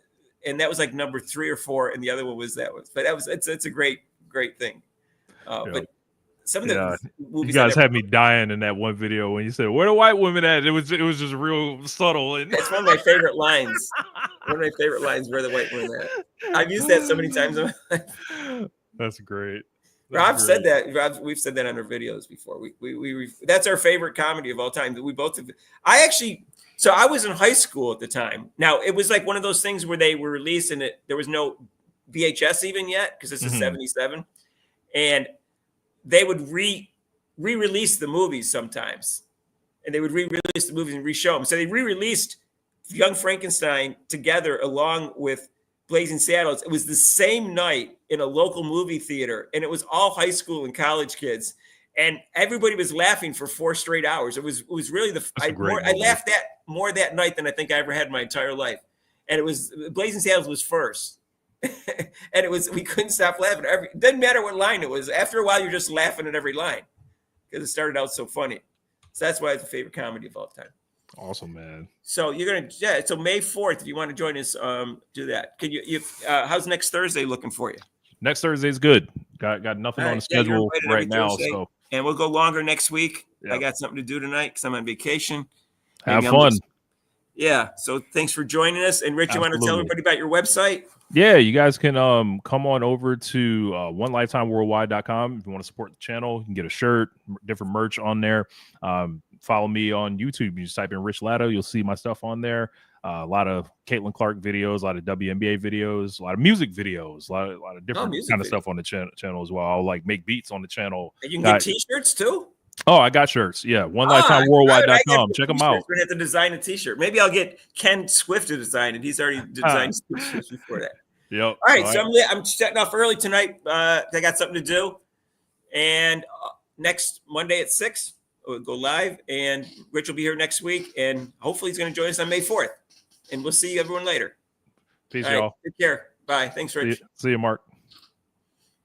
Speaker 3: that was like number 3 or 4, and the other one was that one. But it's a great thing. But some of the movies,
Speaker 1: you guys had me dying in that one video when you said, "Where the white women at?" It was just real subtle. And
Speaker 3: that's one of my favorite lines. One of my favorite lines, "Where the white women at?" I've used that so many times in my life.
Speaker 1: That's great.
Speaker 3: Rob said that. We've said that on our videos before. We that's our favorite comedy of all time. That we both have. So I was in high school at the time. Now it was like one of those things where they were released and there was no VHS even yet because this is 77, and they would re-release the movies sometimes, and they would re-release the movies and re-show them. So they re-released Young Frankenstein together along with Blazing Saddles. It was the same night in a local movie theater, and it was all high school and college kids. And everybody was laughing for 4 straight hours. It was really I laughed more that night than I think I ever had in my entire life. And it was Blazing Saddles was first, and we couldn't stop laughing. It doesn't matter what line it was. After a while, you're just laughing at every line because it started out so funny. So that's why it's a favorite comedy of all time.
Speaker 1: Awesome, man.
Speaker 3: So so May 4th, if you want to join us, do that. Can you? How's next Thursday looking for you?
Speaker 1: Next Thursday is good. Got nothing on the schedule right now, so.
Speaker 3: And we'll go longer next week. Yep. I got something to do tonight because I'm on vacation.
Speaker 1: Have fun.
Speaker 3: So thanks for joining us. And Rich, you want to tell everybody about your website?
Speaker 1: Yeah, you guys can come on over to onelifetimeworldwide.com if you want to support the channel. You can get a shirt, different merch on there. Follow me on YouTube. You just type in Rich Latta. You'll see my stuff on there. A lot of Caitlin Clark videos, a lot of WNBA videos, a lot of music videos, a lot of different kind of stuff on the channel as well. I'll like make beats on the channel.
Speaker 3: And you can get t-shirts too?
Speaker 1: Oh, I got shirts. Yeah. OneLifetimeWorldwide.com. Check them out.
Speaker 3: We're going to have to design a t-shirt. Maybe I'll get Ken Swift to design it. He's already designed t-shirts before that.
Speaker 1: Yep.
Speaker 3: All right. So I'm setting off early tonight. I got something to do. And next Monday at 6, we'll go live. And Rich will be here next week. And hopefully he's going to join us on May 4th. And we'll see everyone later.
Speaker 1: Peace, y'all.
Speaker 3: Take care. Bye. Thanks, Rich.
Speaker 1: See you, Mark.